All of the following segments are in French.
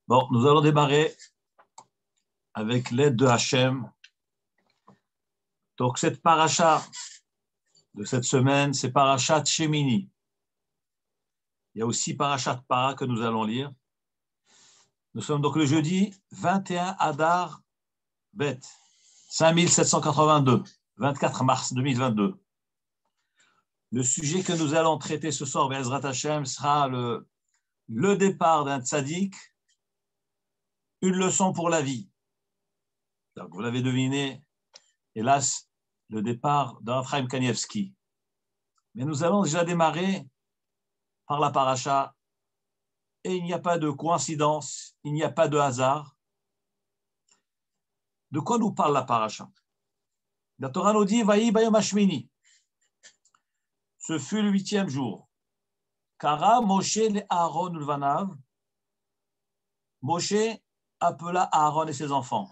Bon, nous allons démarrer avec l'aide de Hachem. Donc, cette paracha de cette semaine, c'est Parashat Shemini. Il y a aussi Parashat Para que nous allons lire. Nous sommes donc le jeudi 21 Adar Bet, 5782, 24 mars 2022. Le sujet que nous allons traiter ce soir, Be'ezrat Hashem, sera le départ d'un tzaddik, une leçon pour la vie. Donc, vous l'avez deviné, hélas, le départ d'Rav Chaim Kanievski. Mais nous allons déjà démarrer par la paracha, et il n'y a pas de coïncidence, il n'y a pas de hasard. De quoi nous parle la paracha? La Torah nous dit, Vayi bayom hashmini. Ce fut le 8e jour. Kara Moshe le Aaron ulvanav. Moshe appela Aaron et ses enfants.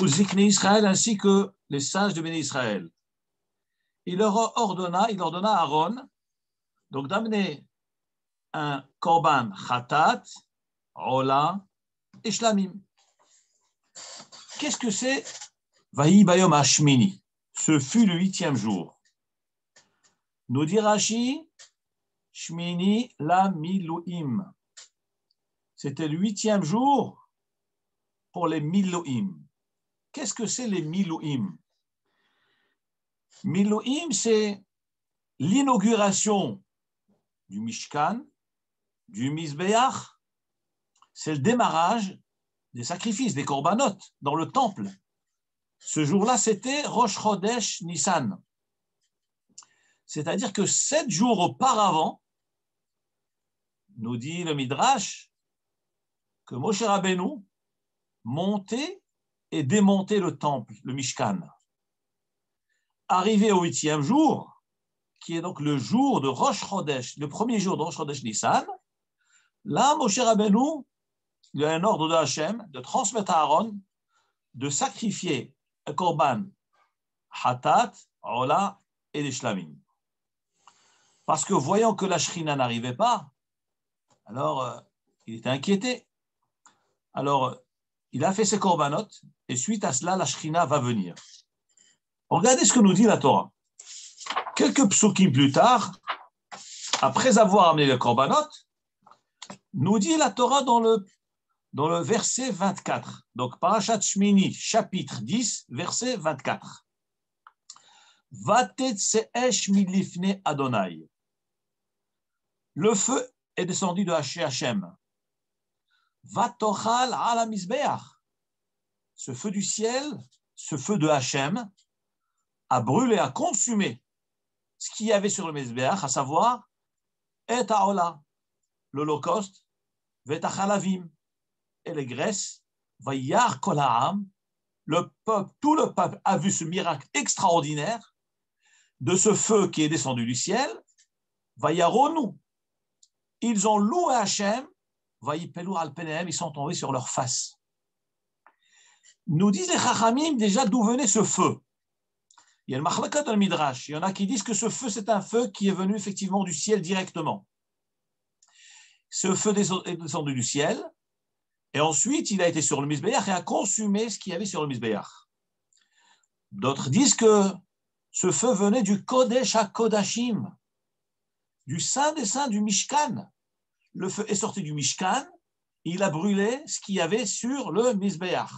Uzikne Israël ainsi que les sages de Béné Israël. Il ordonna à Aaron donc d'amener un korban khatat, ola et shlamim. Qu'est-ce que c'est Vayi bayom hashmini? Ce fut le 8e jour. Nous dit Rashi, Shmini la miluim. C'était le 8e jour pour les miluim. Qu'est-ce que c'est les miluim? Miluim, c'est l'inauguration du Mishkan, du Mizbeach. C'est le démarrage des sacrifices, des korbanot dans le temple. Ce jour-là, c'était Rosh Chodesh Nissan. C'est-à-dire que 7 jours auparavant, nous dit le Midrash, que Moshe Rabbeinu montait et démontait le temple, le Mishkan. Arrivé au 8e jour, qui est donc le jour de Rosh Chodesh, le premier jour de Rosh Chodesh Nissan, là, Moshe Rabbeinu, il a un ordre de Hachem de transmettre à Aaron de sacrifier un korban, hatat, ola et les shlamim. Parce que voyant que la shrina n'arrivait pas, alors il était inquiété. Alors il a fait ses korbanot et suite à cela, la shrina va venir. Regardez ce que nous dit la Torah. Quelques psukim plus tard, après avoir amené le korbanot, nous dit la Torah dans le verset 24. Donc, Parashat Shmini, chapitre 10, verset 24. Vatet se'esh milifne Adonai. Le feu est descendu de Hachem. Vatochal ala mizbeach. Ce feu du ciel, ce feu de Hachem, a brûlé, a consumé ce qu'il y avait sur le mizbeach, à savoir et haola, l'holocauste, vetachalavim, et les graisses, vayar kol ha'am, le peuple, tout le peuple a vu ce miracle extraordinaire de ce feu qui est descendu du ciel, vayaronu, ils ont loué Hachem, vayipelu al penehem, ils sont tombés sur leur face. Nous disent les Chachamim déjà d'où venait ce feu. Il y a le Machlakat dans le Midrash, il y en a qui disent que ce feu c'est un feu qui est venu effectivement du ciel directement. Ce feu est descendu du ciel, et ensuite, il a été sur le Mizbeach et a consumé ce qu'il y avait sur le Mizbeach. D'autres disent que ce feu venait du Kodesh HaKodashim, du Saint des Saints du Mishkan. Le feu est sorti du Mishkan, il a brûlé ce qu'il y avait sur le Mizbeach.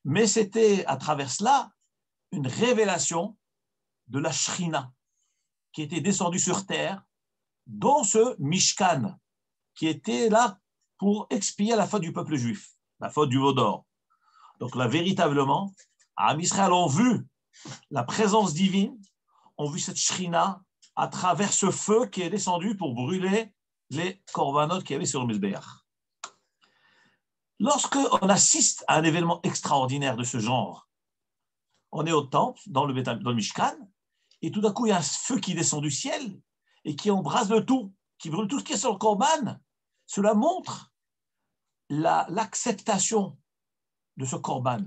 Mais c'était à travers cela une révélation de la Shrina qui était descendue sur terre dans ce Mishkan qui était là pour expier la faute du peuple juif, la faute du veau d'or. Donc là, véritablement, Am Israël ont vu la présence divine, ont vu cette shrina à travers ce feu qui est descendu pour brûler les korbanot qu'il y avait sur le Mizbeach. Lorsque on assiste à un événement extraordinaire de ce genre, on est au temple, dans le Mishkan, et tout d'un coup, il y a un feu qui descend du ciel et qui embrase le tout, qui brûle tout ce qui est sur le korban. Cela montre l'acceptation de ce korban,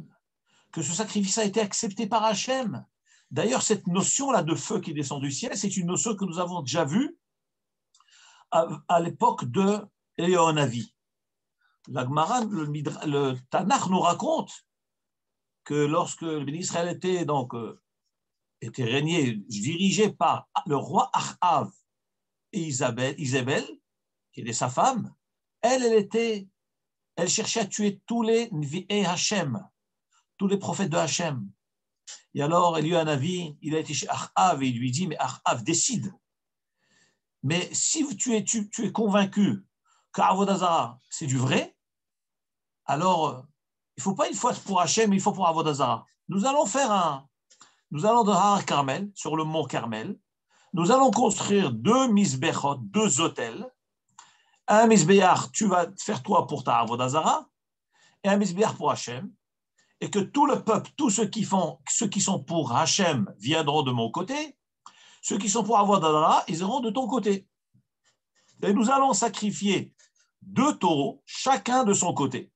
que ce sacrifice a été accepté par Hachem. D'ailleurs, cette notion-là de feu qui descend du ciel, c'est une notion que nous avons déjà vue à l'époque de Éléonavi. La Gemara, le Tanakh nous raconte que lorsque le béni Israël était régné, dirigé par le roi Achav et Isabelle, qui était sa femme, elle cherchait à tuer tous les Nvi'e Hachem, tous les prophètes de Hachem. Et alors, il y a eu un avis, il a été chez Achav et il lui dit, mais Achav, décide. Mais si tu es convaincu qu'Avodazara, c'est du vrai, alors il ne faut pas une fois pour Hachem, mais il faut pour Avodazara. Nous allons de Har Carmel, sur le mont Carmel, nous allons construire 2 misbechot, 2 hôtels. Un misbéach, tu vas faire toi pour ta Avodazara, et un misbéach pour Hachem, et que tout le peuple, tous ceux qui sont pour Hachem viendront de mon côté, ceux qui sont pour Avodazara, ils iront de ton côté. Et nous allons sacrifier 2 taureaux, chacun de son côté,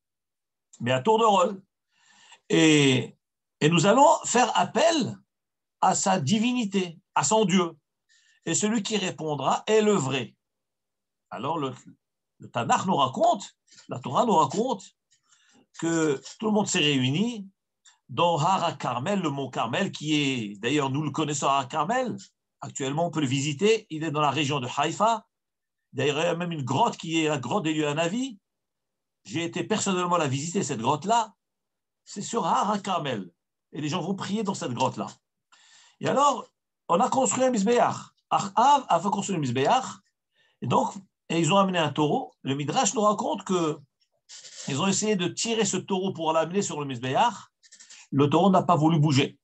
mais à tour de rôle. Et nous allons faire appel à sa divinité, à son Dieu. Et celui qui répondra est le vrai. Alors le Tanakh nous raconte, la Torah nous raconte que tout le monde s'est réuni dans Har Carmel, le mont Carmel, qui est, d'ailleurs nous le connaissons Har Carmel, actuellement on peut le visiter, il est dans la région de Haïfa. D'ailleurs il y a même une grotte qui est la grotte d'Eliyahu Hanavi. J'ai été personnellement la visiter, cette grotte-là. C'est sur Har Carmel. Et les gens vont prier dans cette grotte-là. Et alors, on a construit un misbéach. Achav a fait construire un misbéach. Et donc, ils ont amené un taureau. Le Midrash nous raconte qu'ils ont essayé de tirer ce taureau pour l'amener sur le misbéach. Le taureau n'a pas voulu bouger.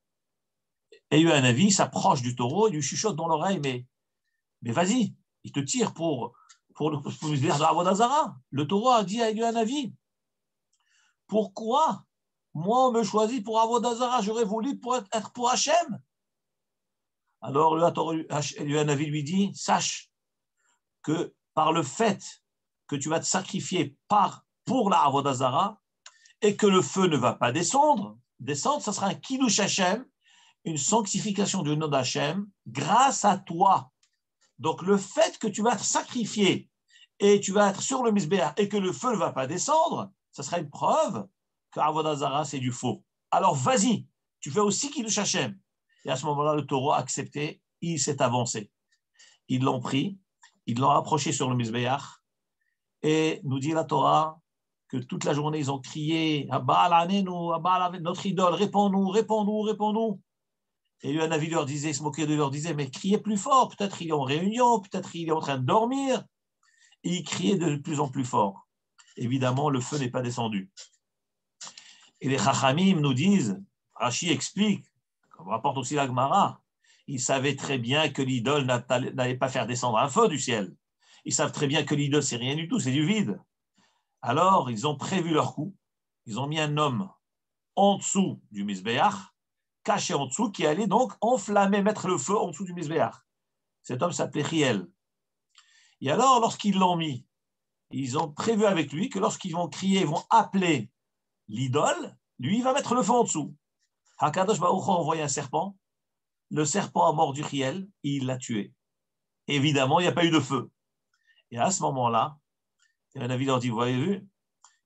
Et il y a eu un avis, il s'approche du taureau, il lui chuchote dans l'oreille, mais vas-y, il te tire pour le misbéach de Avodazara. Le taureau a dit à Eliyahu Hanavi, pourquoi moi on me choisit pour Avodazara, j'aurais voulu être pour Hachem. Alors Eliyahu Hanavi lui dit, sache que par le fait que tu vas te sacrifier pour la Avodazara et que le feu ne va pas descendre, ça sera un Kiddush Hachem, une sanctification du nom d'Hachem grâce à toi. Donc le fait que tu vas te sacrifier et tu vas être sur le misbéach et que le feu ne va pas descendre, ça sera une preuve que Avodazara c'est du faux. Alors vas-y, tu fais aussi Kiddush Hachem. Et à ce moment-là, le taureau a accepté, il s'est avancé. Ils l'ont pris, ils l'ont approché sur le misbéach, et nous dit la Torah que toute la journée, ils ont crié « notre idole, réponds-nous, réponds-nous, réponds-nous ». Et un avis leur disait, il se moquait de leur disait « mais criez plus fort, peut-être il est en réunion, peut-être il est en train de dormir ». Et il criait de plus en plus fort. Évidemment, le feu n'est pas descendu. Et les Chachamim nous disent, Rashi explique, comme rapporte aussi la Gemara, ils savaient très bien que l'idole n'allait pas faire descendre un feu du ciel. Ils savent très bien que l'idole, c'est rien du tout, c'est du vide. Alors, ils ont prévu leur coup. Ils ont mis un homme en dessous du misbéach, caché en dessous, qui allait donc enflammer, mettre le feu en dessous du misbéach. Cet homme s'appelait Riel. Et alors, lorsqu'ils l'ont mis, ils ont prévu avec lui que lorsqu'ils vont crier, ils vont appeler l'idole, lui, il va mettre le feu en dessous. Hakadosh Baruch Hu a envoyé un serpent. Le serpent a mordu Riel et il l'a tué. Évidemment, il n'y a pas eu de feu. Et à ce moment-là, un avis leur dit, vous avez vu,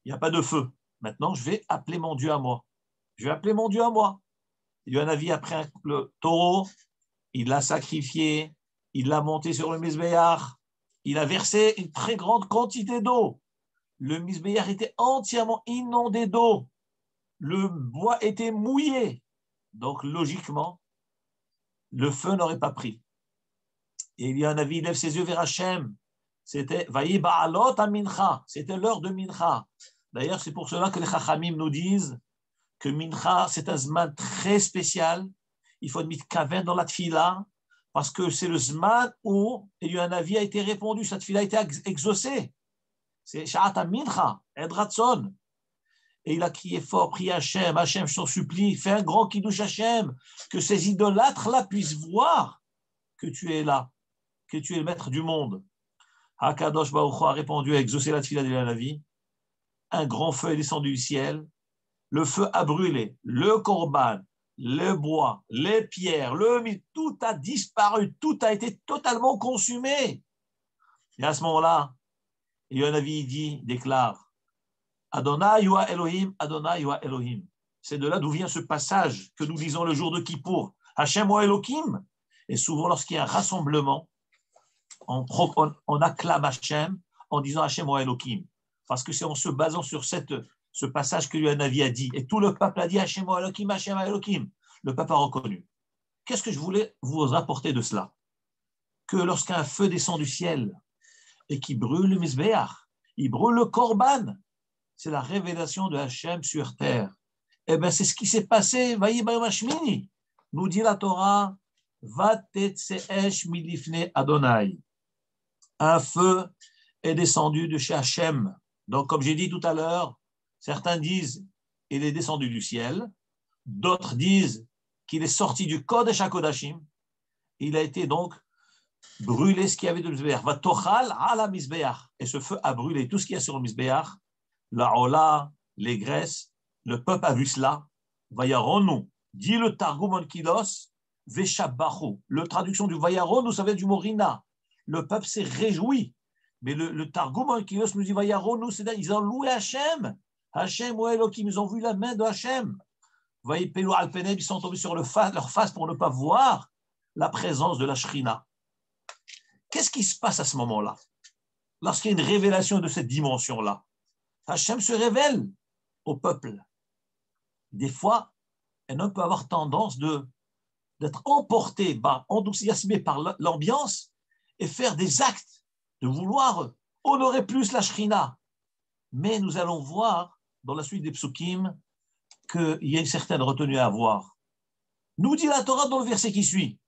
il n'y a pas de feu. Maintenant, je vais appeler mon Dieu à moi. Je vais appeler mon Dieu à moi. Il y a un avis après le taureau, il l'a sacrifié, il l'a monté sur le misbéach, il a versé une très grande quantité d'eau. Le misbéach était entièrement inondé d'eau. Le bois était mouillé. Donc, logiquement, le feu n'aurait pas pris. Et il y a un avis, il lève ses yeux vers Hachem. C'était Vayi Ba'alot à Mincha. C'était l'heure de Mincha. D'ailleurs, c'est pour cela que les Chachamim nous disent que Mincha, c'est un zman très spécial. Il faut admettre qu'avant dans la tfila, parce que c'est le zman où il y a un avis a été répondu, cette tfila a été exaucée. C'est Sha'at Mincha, Edratson. Et il a crié fort, prie Hachem, Hachem, je t'en supplie, fais un grand kiddush Hachem, que ces idolâtres-là puissent voir que tu es là, que tu es le maître du monde. Hakadosh Baruch Hu a répondu, a exaucé la tfila de la vie. Un grand feu est descendu du ciel. Le feu a brûlé le korban, le bois, les pierres, tout a disparu, tout a été totalement consumé. Et à ce moment-là, il y a un avis, il déclare Adonai Yua Elohim, Adonai Yua Elohim. C'est de là d'où vient ce passage que nous disons le jour de Kippour. Hashem wa Elohim. Et souvent, lorsqu'il y a un rassemblement, on acclame Hashem en disant Hashem wa Elohim. Parce que c'est en se basant sur ce passage que Yohanavi a dit. Et tout le peuple a dit Hashem wa Elohim, Hashem wa Elohim. Le peuple a reconnu. Qu'est-ce que je voulais vous rapporter de cela? Que lorsqu'un feu descend du ciel et qui brûle le Mizbeach, il brûle le Korban, c'est la révélation de Hashem sur terre. Eh bien, c'est ce qui s'est passé. Nous dit la Torah, Vatetseesh milifne Adonai. Un feu est descendu de chez Hashem. Donc, comme j'ai dit tout à l'heure, certains disent qu'il est descendu du ciel, d'autres disent qu'il est sorti du Kodesh HaKodashim. Il a été donc brûlé ce qu'il y avait de Mizbeach. Vatochal ala Mizbeach. Et ce feu a brûlé tout ce qu'il y a sur le Mizbeach, la Ola, les graisses. Le peuple a vu cela. Vayaronu, dit le Targum Onkilos, Veshabachu. La traduction du Vayaronu, ça vient du mot Rina. Le peuple s'est réjoui. Mais le Targum Onkilos nous dit Vayaronu, c'est-à-dire ils ont loué Hashem. Hashem ou Elohim, ils ont vu la main de Hashem. Vayipelu Alpeneb, ils sont tombés sur leur face pour ne pas voir la présence de la Shrina. Qu'est-ce qui se passe à ce moment-là? Lorsqu'il y a une révélation de cette dimension-là, Hashem se révèle au peuple. Des fois, un homme peut avoir tendance d'être emporté, enthousiasmé par l'ambiance et faire des actes, de vouloir honorer plus la Shrina. Mais nous allons voir dans la suite des psukim qu'il y a une certaine retenue à avoir. Nous dit la Torah dans le verset qui suit.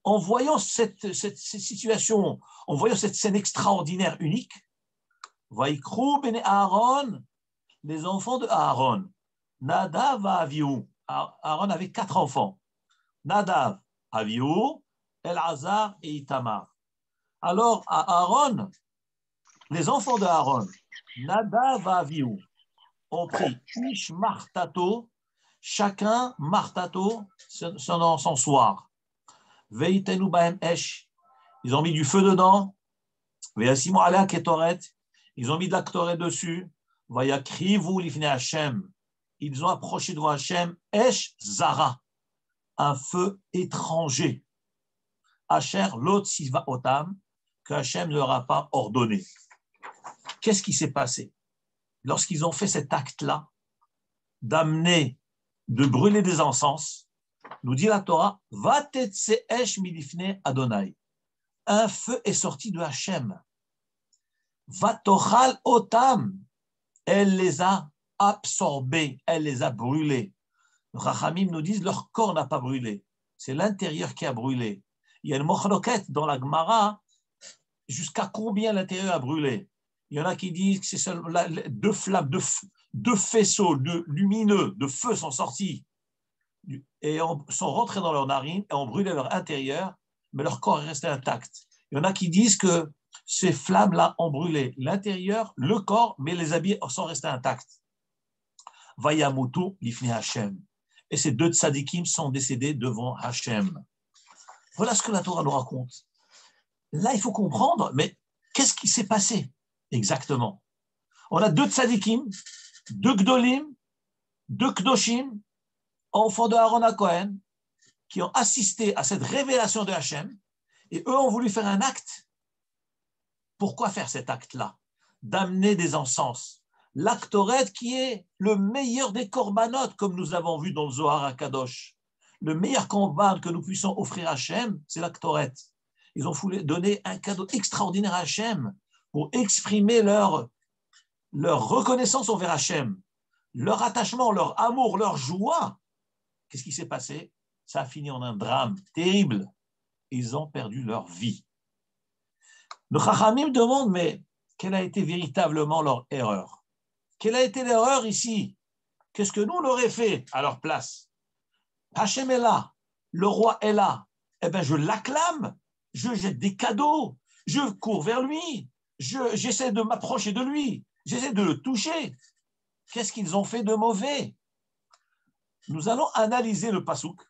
En voyant cette situation, en voyant cette scène extraordinaire, unique, Vaikrou bene Aaron, les enfants de Aaron, Nadav et Avihu. Aaron avait 4 enfants. Nadav, Avihu, Elazar et Itamar. Alors, à Aaron, les enfants de Aaron, Nadav et Avihu, ont pris Ish Martato, chacun Martato, son soir. Veitenu Bahem Esh, ils ont mis du feu dedans. Veasimu Alea Ketoret, ils ont mis de la Ketoret dessus. Vayakrivu Lifne Hashem, ils ont approché devant Hashem, Esh Zara, un feu étranger. Asher Lot Siva Otam, que Hashem ne leur a pas ordonné. Qu'est-ce qui s'est passé? Lorsqu'ils ont fait cet acte-là, d'amener, de brûler des encens, nous dit la Torah, Vatetse Esh Milifne Adonai. Un feu est sorti de Hashem. Vatochal Otam. Elle les a absorbés, elle les a brûlés. Les Chachamim nous disent leur corps n'a pas brûlé, c'est l'intérieur qui a brûlé. Il y a une mochloket dans la Gemara, jusqu'à combien l'intérieur a brûlé. Il y en a qui disent que c'est seulement 2 flammes, 2 faisceaux lumineux de feu sont sortis et sont rentrés dans leurs narines et ont brûlé leur intérieur, mais leur corps est resté intact. Il y en a qui disent que ces flammes-là ont brûlé l'intérieur, le corps, mais les habits sont restés intacts. Vayamutu lifne Hashem. Et ces 2 tzadikim sont décédés devant Hashem. Voilà ce que la Torah nous raconte. Là, il faut comprendre, mais qu'est-ce qui s'est passé exactement? On a 2 tzadikim, 2 gdolim, 2 kdoshim, enfants de Aaron à Cohen, qui ont assisté à cette révélation de Hashem, et eux ont voulu faire un acte. Pourquoi faire cet acte-là? D'amener des encens. L'actoret qui est le meilleur des corbanotes, comme nous avons vu dans le Zohar à Kadosh. Le meilleur corban que nous puissions offrir à Hashem, c'est l'actoret. Ils ont voulu donner un cadeau extraordinaire à Hashem pour exprimer leur reconnaissance envers Hashem, leur attachement, leur amour, leur joie. Qu'est-ce qui s'est passé? Ça a fini en un drame terrible. Ils ont perdu leur vie. Le Chachamim demande, mais quelle a été véritablement leur erreur? Quelle a été l'erreur ici? Qu'est-ce que nous, on aurait fait à leur place? Hachem est là, le roi est là. Eh bien, je l'acclame, je jette des cadeaux, je cours vers lui, j'essaie de m'approcher de lui, j'essaie de le toucher. Qu'est-ce qu'ils ont fait de mauvais? Nous allons analyser le pasouk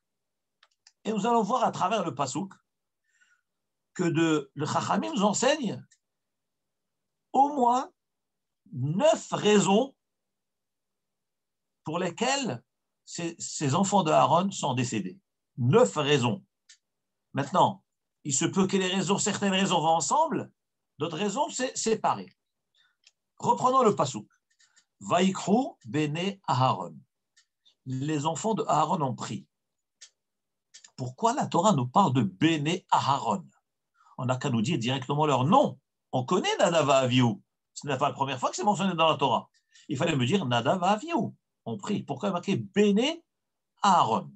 et nous allons voir à travers le pasouk que le Chachamim nous enseigne au moins 9 raisons pour lesquelles ces enfants de Aaron sont décédés. 9 raisons. Maintenant, il se peut que certaines raisons vont ensemble, d'autres raisons, c'est séparé. Reprenons le passouk. Vaikru bene Aaron. Les enfants de Aaron ont pris. Pourquoi la Torah nous parle de bene Aaron? On n'a qu'à nous dire directement leur nom. On connaît Nadav et Avihu. Ce n'est pas la première fois que c'est mentionné dans la Torah. Il fallait me dire Nadav et Avihu. On prie. Pourquoi il y a marqué bene Aaron?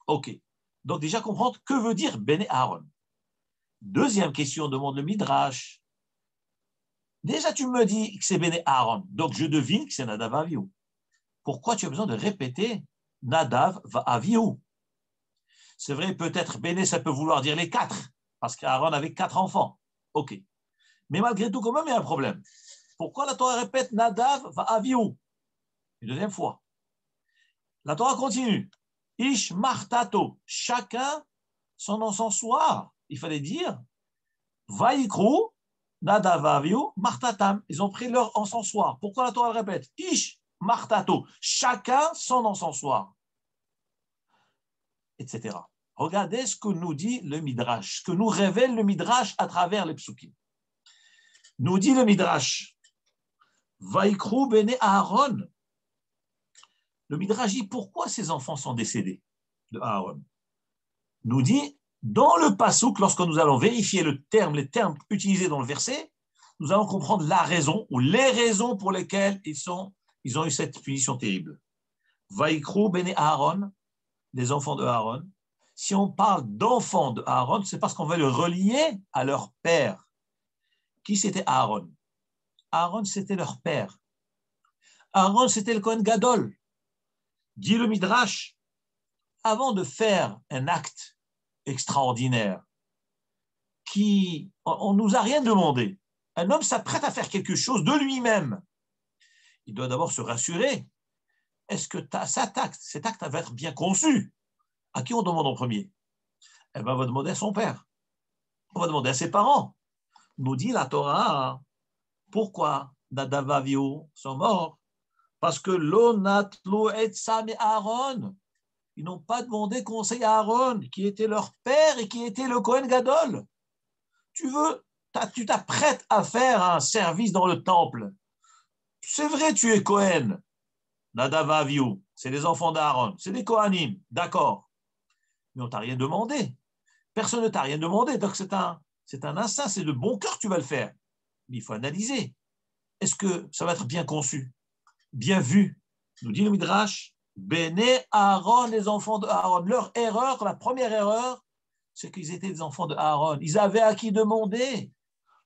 Ok. Donc déjà comprendre que veut dire bene Aaron. Deuxième question, demande le Midrash. Déjà, tu me dis que c'est Béné Aaron, donc je devine que c'est Nadav Avihu. Pourquoi tu as besoin de répéter Nadav Avihu? C'est vrai, peut-être Béné, ça peut vouloir dire les 4, parce qu'Aaron avait 4 enfants. Ok. Mais malgré tout, quand même, il y a un problème. Pourquoi la Torah répète Nadav Avihu? Une deuxième fois. La Torah continue. Ish martato, chacun son encensoir. Il fallait dire Vaikru Nadav Avihu martatam. Ils ont pris leur encensoir. Pourquoi la Torah le répète? Ish martato. Chacun son encensoir. Etc. Regardez ce que nous dit le Midrash, ce que nous révèle le Midrash à travers les psukim. Nous dit le Midrash, Vaikru bene Aaron. Le Midrash dit pourquoi ces enfants sont décédés de Aaron. Nous dit, dans le passouk, lorsque nous allons vérifier les termes utilisés dans le verset, nous allons comprendre la raison ou les raisons pour lesquelles ils ont eu cette punition terrible. Vaikru bene Aaron, les enfants de Aaron. Si on parle d'enfants de Aaron, c'est parce qu'on veut le relier à leur père. Qui c'était Aaron? Aaron, c'était leur père. Aaron, c'était le Kohen Gadol. Dit le Midrash, avant de faire un acte extraordinaire, on ne nous a rien demandé. Un homme s'apprête à faire quelque chose de lui-même. Il doit d'abord se rassurer. Est-ce que cet acte va être bien conçu? À qui on demande en premier? Eh bien, on va demander à son père. On va demander à ses parents. Nous dit la Torah, pourquoi Nadav et Avihu sont morts? Parce que l'onatlo etzam et Aaron, ils n'ont pas demandé conseil à Aaron, qui était leur père et qui était le Kohen Gadol. Tu t'apprêtes à faire un service dans le temple. C'est vrai, tu es Kohen. Nadav et Avihu, c'est les enfants d'Aaron, c'est des Kohanim, d'accord. Mais on ne t'a rien demandé. Personne ne t'a rien demandé, donc c'est un instinct, c'est de bon cœur que tu vas le faire. Mais il faut analyser. Est-ce que ça va être bien conçu, bien vu? Nous dit le Midrash, Béné Aaron, les enfants de Aaron. Leur erreur, la première erreur, c'est qu'ils étaient des enfants de Aaron. Ils avaient à qui demander.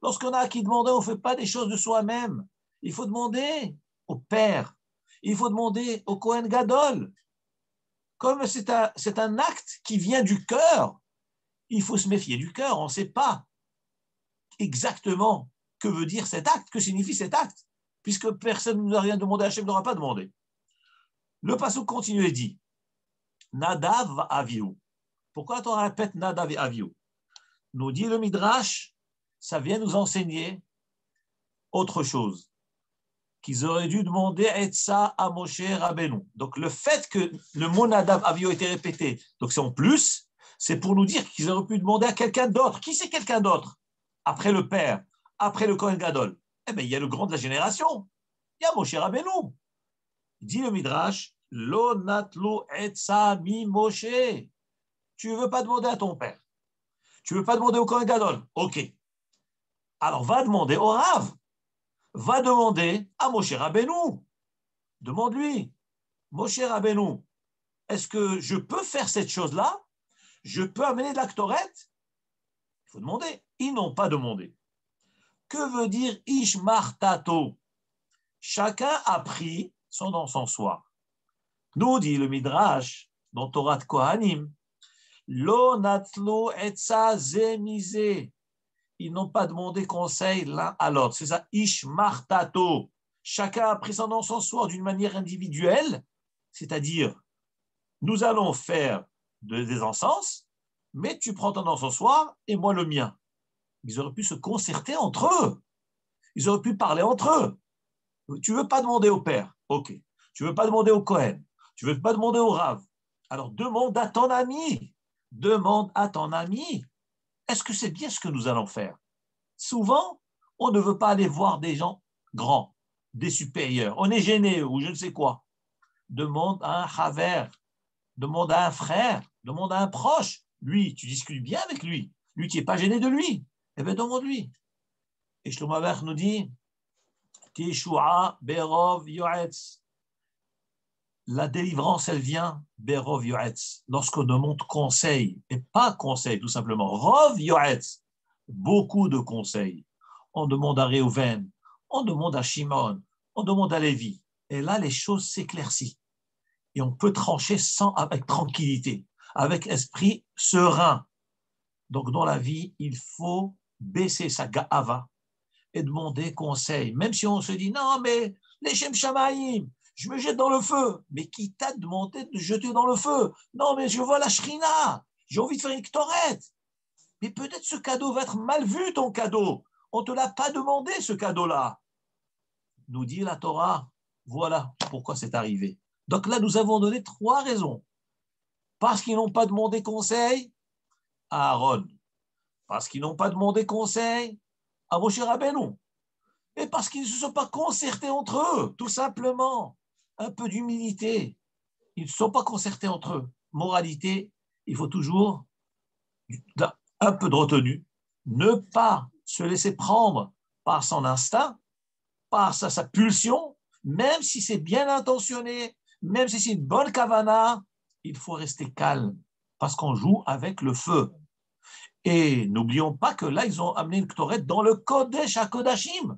Lorsqu'on a à qui demander, on ne fait pas des choses de soi-même. Il faut demander au Père. Il faut demander au Kohen Gadol. Comme c'est un acte qui vient du cœur, il faut se méfier du cœur. On ne sait pas exactement que veut dire cet acte, que signifie cet acte, puisque personne ne nous a rien demandé, Hachem n'aura pas demandé. Le passage continue et dit Nadav Avihu. Pourquoi on répète Nadav et Avihu? Nous dit le Midrash, ça vient nous enseigner autre chose. Qu'ils auraient dû demander Etza à Moshe Rabbeinu. Donc le fait que le mot Nadav Avihu a été répété, donc c'est en plus, c'est pour nous dire qu'ils auraient pu demander à quelqu'un d'autre. Qui c'est quelqu'un d'autre? Après le père, après le Kohen Gadol. Eh bien, il y a le grand de la génération. Il y a Moshe Rabbeinu. Dit le Midrash, Lo natlu etza mi Moshe. Tu ne veux pas demander à ton père. Tu ne veux pas demander au Kohen Gadol. Ok. Alors va demander au Rav. Va demander à Moshe Rabbeinu. Demande-lui. Moshe Rabbeinu, est-ce que je peux faire cette chose-là? Je peux amener de la Ktoret? Il faut demander. Ils n'ont pas demandé. Que veut dire Ishmartato? Chacun a pris son encensoir. Nous dit le Midrash dans Torah Kohanim, Lo natlo etza zemize. Ils n'ont pas demandé conseil l'un à l'autre. C'est ça, Ishmartato. Chacun a pris son encensoir d'une manière individuelle, c'est-à-dire, nous allons faire des encens, mais tu prends ton encensoir et moi le mien. Ils auraient pu se concerter entre eux. Ils auraient pu parler entre eux. Tu ne veux pas demander au père, ok. Tu ne veux pas demander au Kohen, tu ne veux pas demander au Rav. Alors demande à ton ami. Demande à ton ami. Est-ce que c'est bien ce que nous allons faire? Souvent, on ne veut pas aller voir des gens grands, des supérieurs. On est gêné ou je ne sais quoi. Demande à un haver, demande à un frère, demande à un proche. Lui, tu discutes bien avec lui. Lui, tu n'es pas gêné de lui. Eh bien, demande-lui. Et Shlomo Amelech nous dit, Teshua berov yoetz. La délivrance, elle vient berov yoetz, lorsqu'on demande conseil, et pas conseil, tout simplement. Rov yoetz, beaucoup de conseils. On demande à Réhouven, on demande à Shimon, on demande à Lévi. Et là, les choses s'éclaircissent. Et on peut trancher avec tranquillité, avec esprit serein. Donc, dans la vie, il faut baisser sa ga'ava et demander conseil. Même si on se dit, non, mais les Shem Shamaïm, je me jette dans le feu. Mais qui t'a demandé de jeter dans le feu? Non, mais je vois la Shrina, j'ai envie de faire une Ktoret. Mais peut-être ce cadeau va être mal vu, ton cadeau. On ne te l'a pas demandé, ce cadeau-là. Nous dit la Torah, voilà pourquoi c'est arrivé. Donc là, nous avons donné 3 raisons. Parce qu'ils n'ont pas demandé conseil à Aaron. Parce qu'ils n'ont pas demandé conseil à Moshe Rabbeinu. Et parce qu'ils ne se sont pas concertés entre eux, tout simplement. Un peu d'humilité. Ils ne se sont pas concertés entre eux. Moralité, il faut toujours un peu de retenue. Ne pas se laisser prendre par son instinct, par sa pulsion, même si c'est bien intentionné, même si c'est une bonne kavana, il faut rester calme parce qu'on joue avec le feu. Et n'oublions pas que là, ils ont amené une Ktoret dans le Kodesh HaKodashim.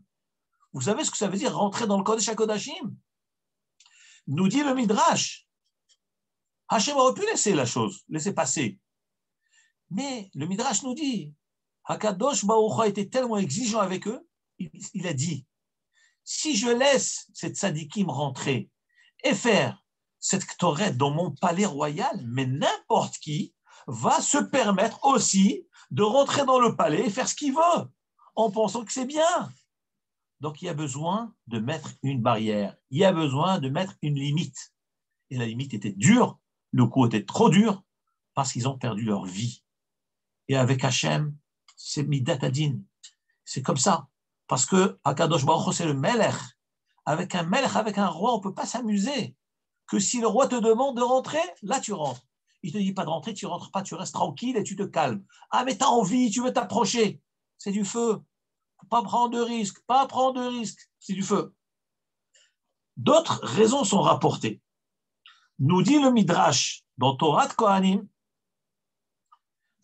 Vous savez ce que ça veut dire, rentrer dans le Kodesh HaKodashim? Nous dit le Midrash. Hachem aurait pu laisser la chose, laisser passer. Mais le Midrash nous dit, Hakadosh Baruch Hu a été tellement exigeant avec eux, il a dit, si je laisse cette tzadikim rentrer et faire cette Ktoret dans mon palais royal, mais n'importe qui va se permettre aussi de rentrer dans le palais et faire ce qu'il veut, en pensant que c'est bien. Donc, il y a besoin de mettre une barrière. Il y a besoin de mettre une limite. Et la limite était dure. Le coup était trop dur parce qu'ils ont perdu leur vie. Et avec Hachem, c'est Midat Adin. C'est comme ça. Parce que Akadosh Baruch Hu, c'est le Melech. Avec un Melech, avec un roi, on ne peut pas s'amuser. Que si le roi te demande de rentrer, là tu rentres. Il ne te dit pas de rentrer, tu ne rentres pas, tu restes tranquille et tu te calmes. Ah, mais tu as envie, tu veux t'approcher. C'est du feu. Pas prendre de risques, pas prendre de risques, c'est du feu. D'autres raisons sont rapportées. Nous dit le Midrash dans Torah de Kohanim,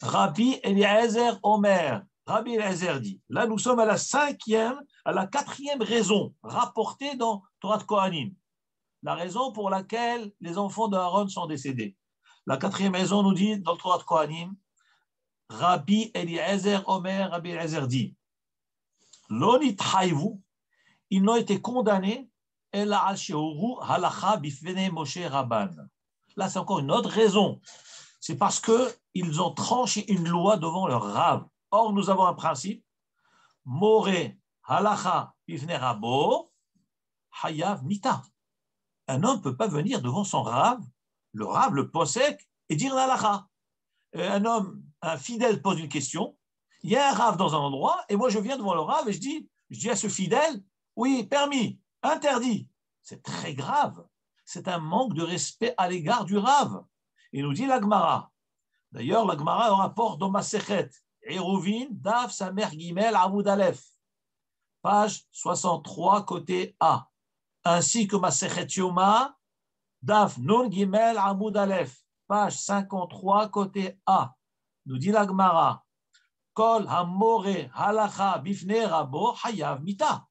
Rabbi Eliezer Omer, Rabbi Eliezer dit, là nous sommes à la 4e raison rapportée dans Torah de Kohanim, la raison pour laquelle les enfants d'Aaron sont décédés. La 4e raison nous dit dans Torah de Kohanim, Rabbi Eliezer Omer, Rabbi Eliezer dit, Lonit Haïvou, ils n'ont été condamnés là, c'est encore une autre raison. C'est parce qu'ils ont tranché une loi devant leur Rav. Or, nous avons un principe. Moré halacha bifnei rabo hayav mita. Un homme ne peut pas venir devant son Rav, le Rav, le posek, et dire l'halacha. Un fidèle pose une question. Il y a un Rav dans un endroit, et moi je viens devant le Rav et je dis à ce fidèle, oui, permis. Interdit. C'est très grave. C'est un manque de respect à l'égard du Rav. Il nous dit la Gemara. D'ailleurs, la Gemara rapporte dans Masechet, Eruvin, Daf, Samer, Gimel, Amoud Aleph, page 63, côté A, ainsi que Masechet Yoma, Daf, Nun, Gimel, Amoud Aleph, page 53, côté A. Nous dit la Gemara, Kol Hamore Halacha Bifne Rabo Hayav Mita.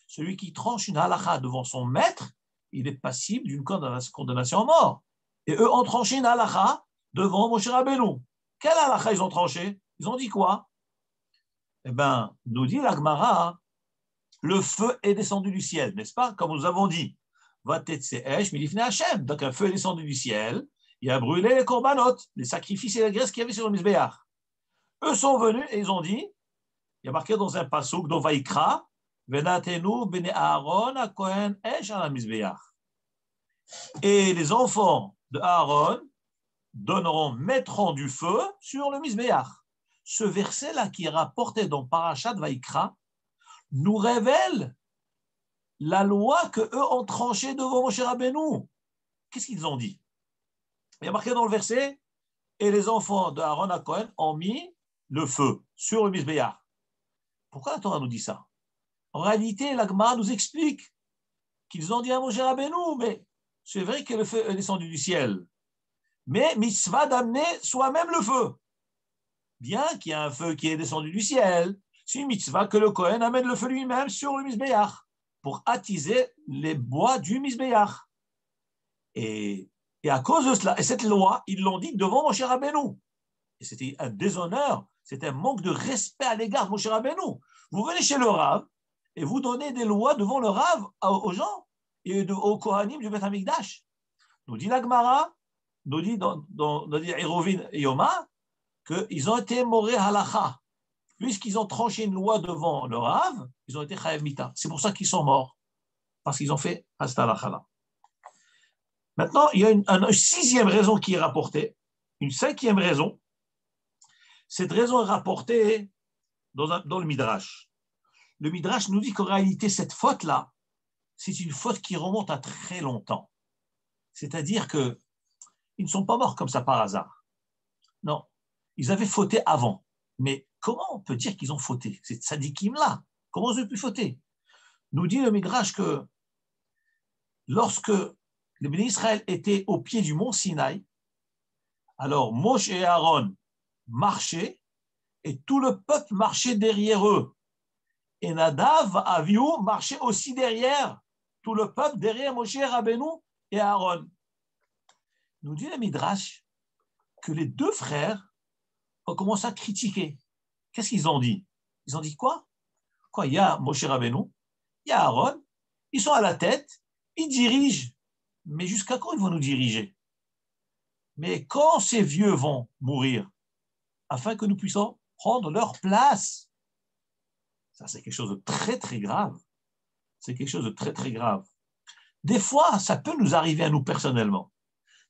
Celui qui tranche une halakha devant son maître, il est passible d'une condamnation à mort. Et eux ont tranché une halakha devant Moshe Rabbeinu. Quelle halakha ils ont tranché? Ils ont dit quoi? Eh bien, nous dit la Gemara, le feu est descendu du ciel, n'est-ce pas? Comme nous avons dit, donc un feu est descendu du ciel, il a brûlé les korbanot, les sacrifices et les graisses qu'il y avait sur le Mizbeach. Eux sont venus et ils ont dit, il y a marqué dans un passouk, dans Vaïkra, Venatenu bene Aaron a Kohen esh al mizbeach. Et les enfants de Aaron mettront du feu sur le mizbeach. Ce verset-là qui est rapporté dans Parashat Vaikra nous révèle la loi que eux ont tranchée devant Moshe Rabbeinu. Qu'est-ce qu'ils ont dit? Il y a marqué dans le verset, et les enfants de Aaron à Cohen ont mis le feu sur le Mizbeach. Pourquoi la Torah nous dit ça? En réalité, la Gemara nous explique qu'ils ont dit à Moshe Rabbeinu, mais c'est vrai que le feu est descendu du ciel, mais mitzvah d'amener soi-même le feu. Bien qu'il y ait un feu qui est descendu du ciel, c'est une mitzvah que le Cohen amène le feu lui-même sur le Mizbeach pour attiser les bois du Mizbeach. Et à cause de cela, et cette loi, ils l'ont dit devant Moshe Rabbeinu. Et c'était un déshonneur, c'était un manque de respect à l'égard de Moshe Rabbeinu. Vous venez chez le Rav et vous donnez des lois devant le Rav aux gens et aux Kohanim du Beth Amikdash. Nous dit la Gemara, nous dit dans Erovin et Yoma, qu'ils ont été morés halacha. Puisqu'ils ont tranché une loi devant le Rav, ils ont été chayav mita. C'est pour ça qu'ils sont morts, parce qu'ils ont fait hasta halakha. Maintenant, il y a une sixième raison qui est rapportée, une cinquième raison. Cette raison est rapportée dans le Midrash. Le Midrash nous dit qu'en réalité, cette faute-là, c'est une faute qui remonte à très longtemps. C'est-à-dire qu'ils ne sont pas morts comme ça par hasard. Non, ils avaient fauté avant. Mais comment on peut dire qu'ils ont fauté? C'est tzadikim-là. Comment ils ont pu fauter? Nous dit le Midrash que lorsque les bénis Israël étaient au pied du mont Sinaï, alors Moshe et Aaron marchaient et tout le peuple marchait derrière eux. Et Nadav, Avihu marchait aussi derrière tout le peuple, derrière Moshe, Rabbeinu et Aaron. Nous dit le Midrash que les deux frères ont commencé à critiquer. Qu'est-ce qu'ils ont dit? Ils ont dit quoi? Il y a Moshe Rabbeinu, il y a Aaron, ils sont à la tête, ils dirigent. Mais jusqu'à quand ils vont nous diriger? Mais quand ces vieux vont mourir, afin que nous puissions prendre leur place, ça c'est quelque chose de très très grave. C'est quelque chose de très très grave. Des fois, ça peut nous arriver à nous personnellement.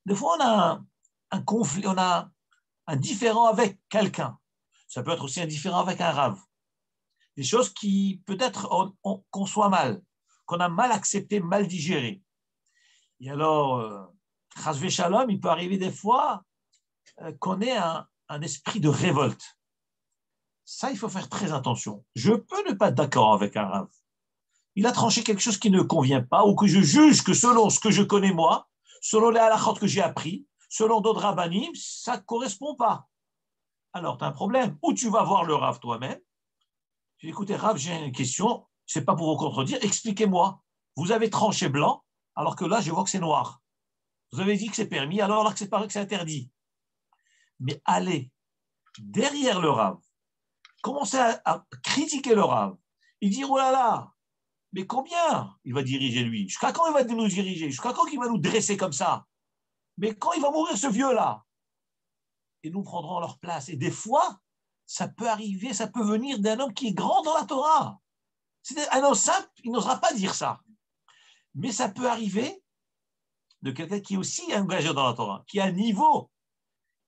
Des fois, on a un conflit, on a un différend avec quelqu'un. Ça peut être aussi un différend avec un rave. Des choses qui peut-être qu'on soit mal, qu'on a mal accepté, mal digéré. Et alors, Chasvé Shalom, il peut arriver des fois qu'on ait un esprit de révolte. Ça, il faut faire très attention. Je peux ne pas être d'accord avec un rave. Il a tranché quelque chose qui ne convient pas, ou que je juge que selon ce que je connais moi, selon les halachot que j'ai appris, selon d'autres rabbanim, ça ne correspond pas. Alors, tu as un problème. Ou tu vas voir le rave toi-même. Tu dis, écoutez, rave, j'ai une question, ce n'est pas pour vous contredire, expliquez-moi. Vous avez tranché blanc, alors que là, je vois que c'est noir. Vous avez dit que c'est permis, alors là, que c'est interdit. Mais allez derrière le rave, commencez à critiquer le rave. Il dit, oh là là, mais combien il va diriger lui? Jusqu'à quand il va nous diriger? Jusqu'à quand il va nous dresser comme ça? Mais quand il va mourir ce vieux-là? Et nous prendrons leur place. Et des fois, ça peut arriver, ça peut venir d'un homme qui est grand dans la Torah. C'est un homme simple, il n'osera pas dire ça. Mais ça peut arriver de quelqu'un qui est aussi engagé dans la Torah, qui a un niveau.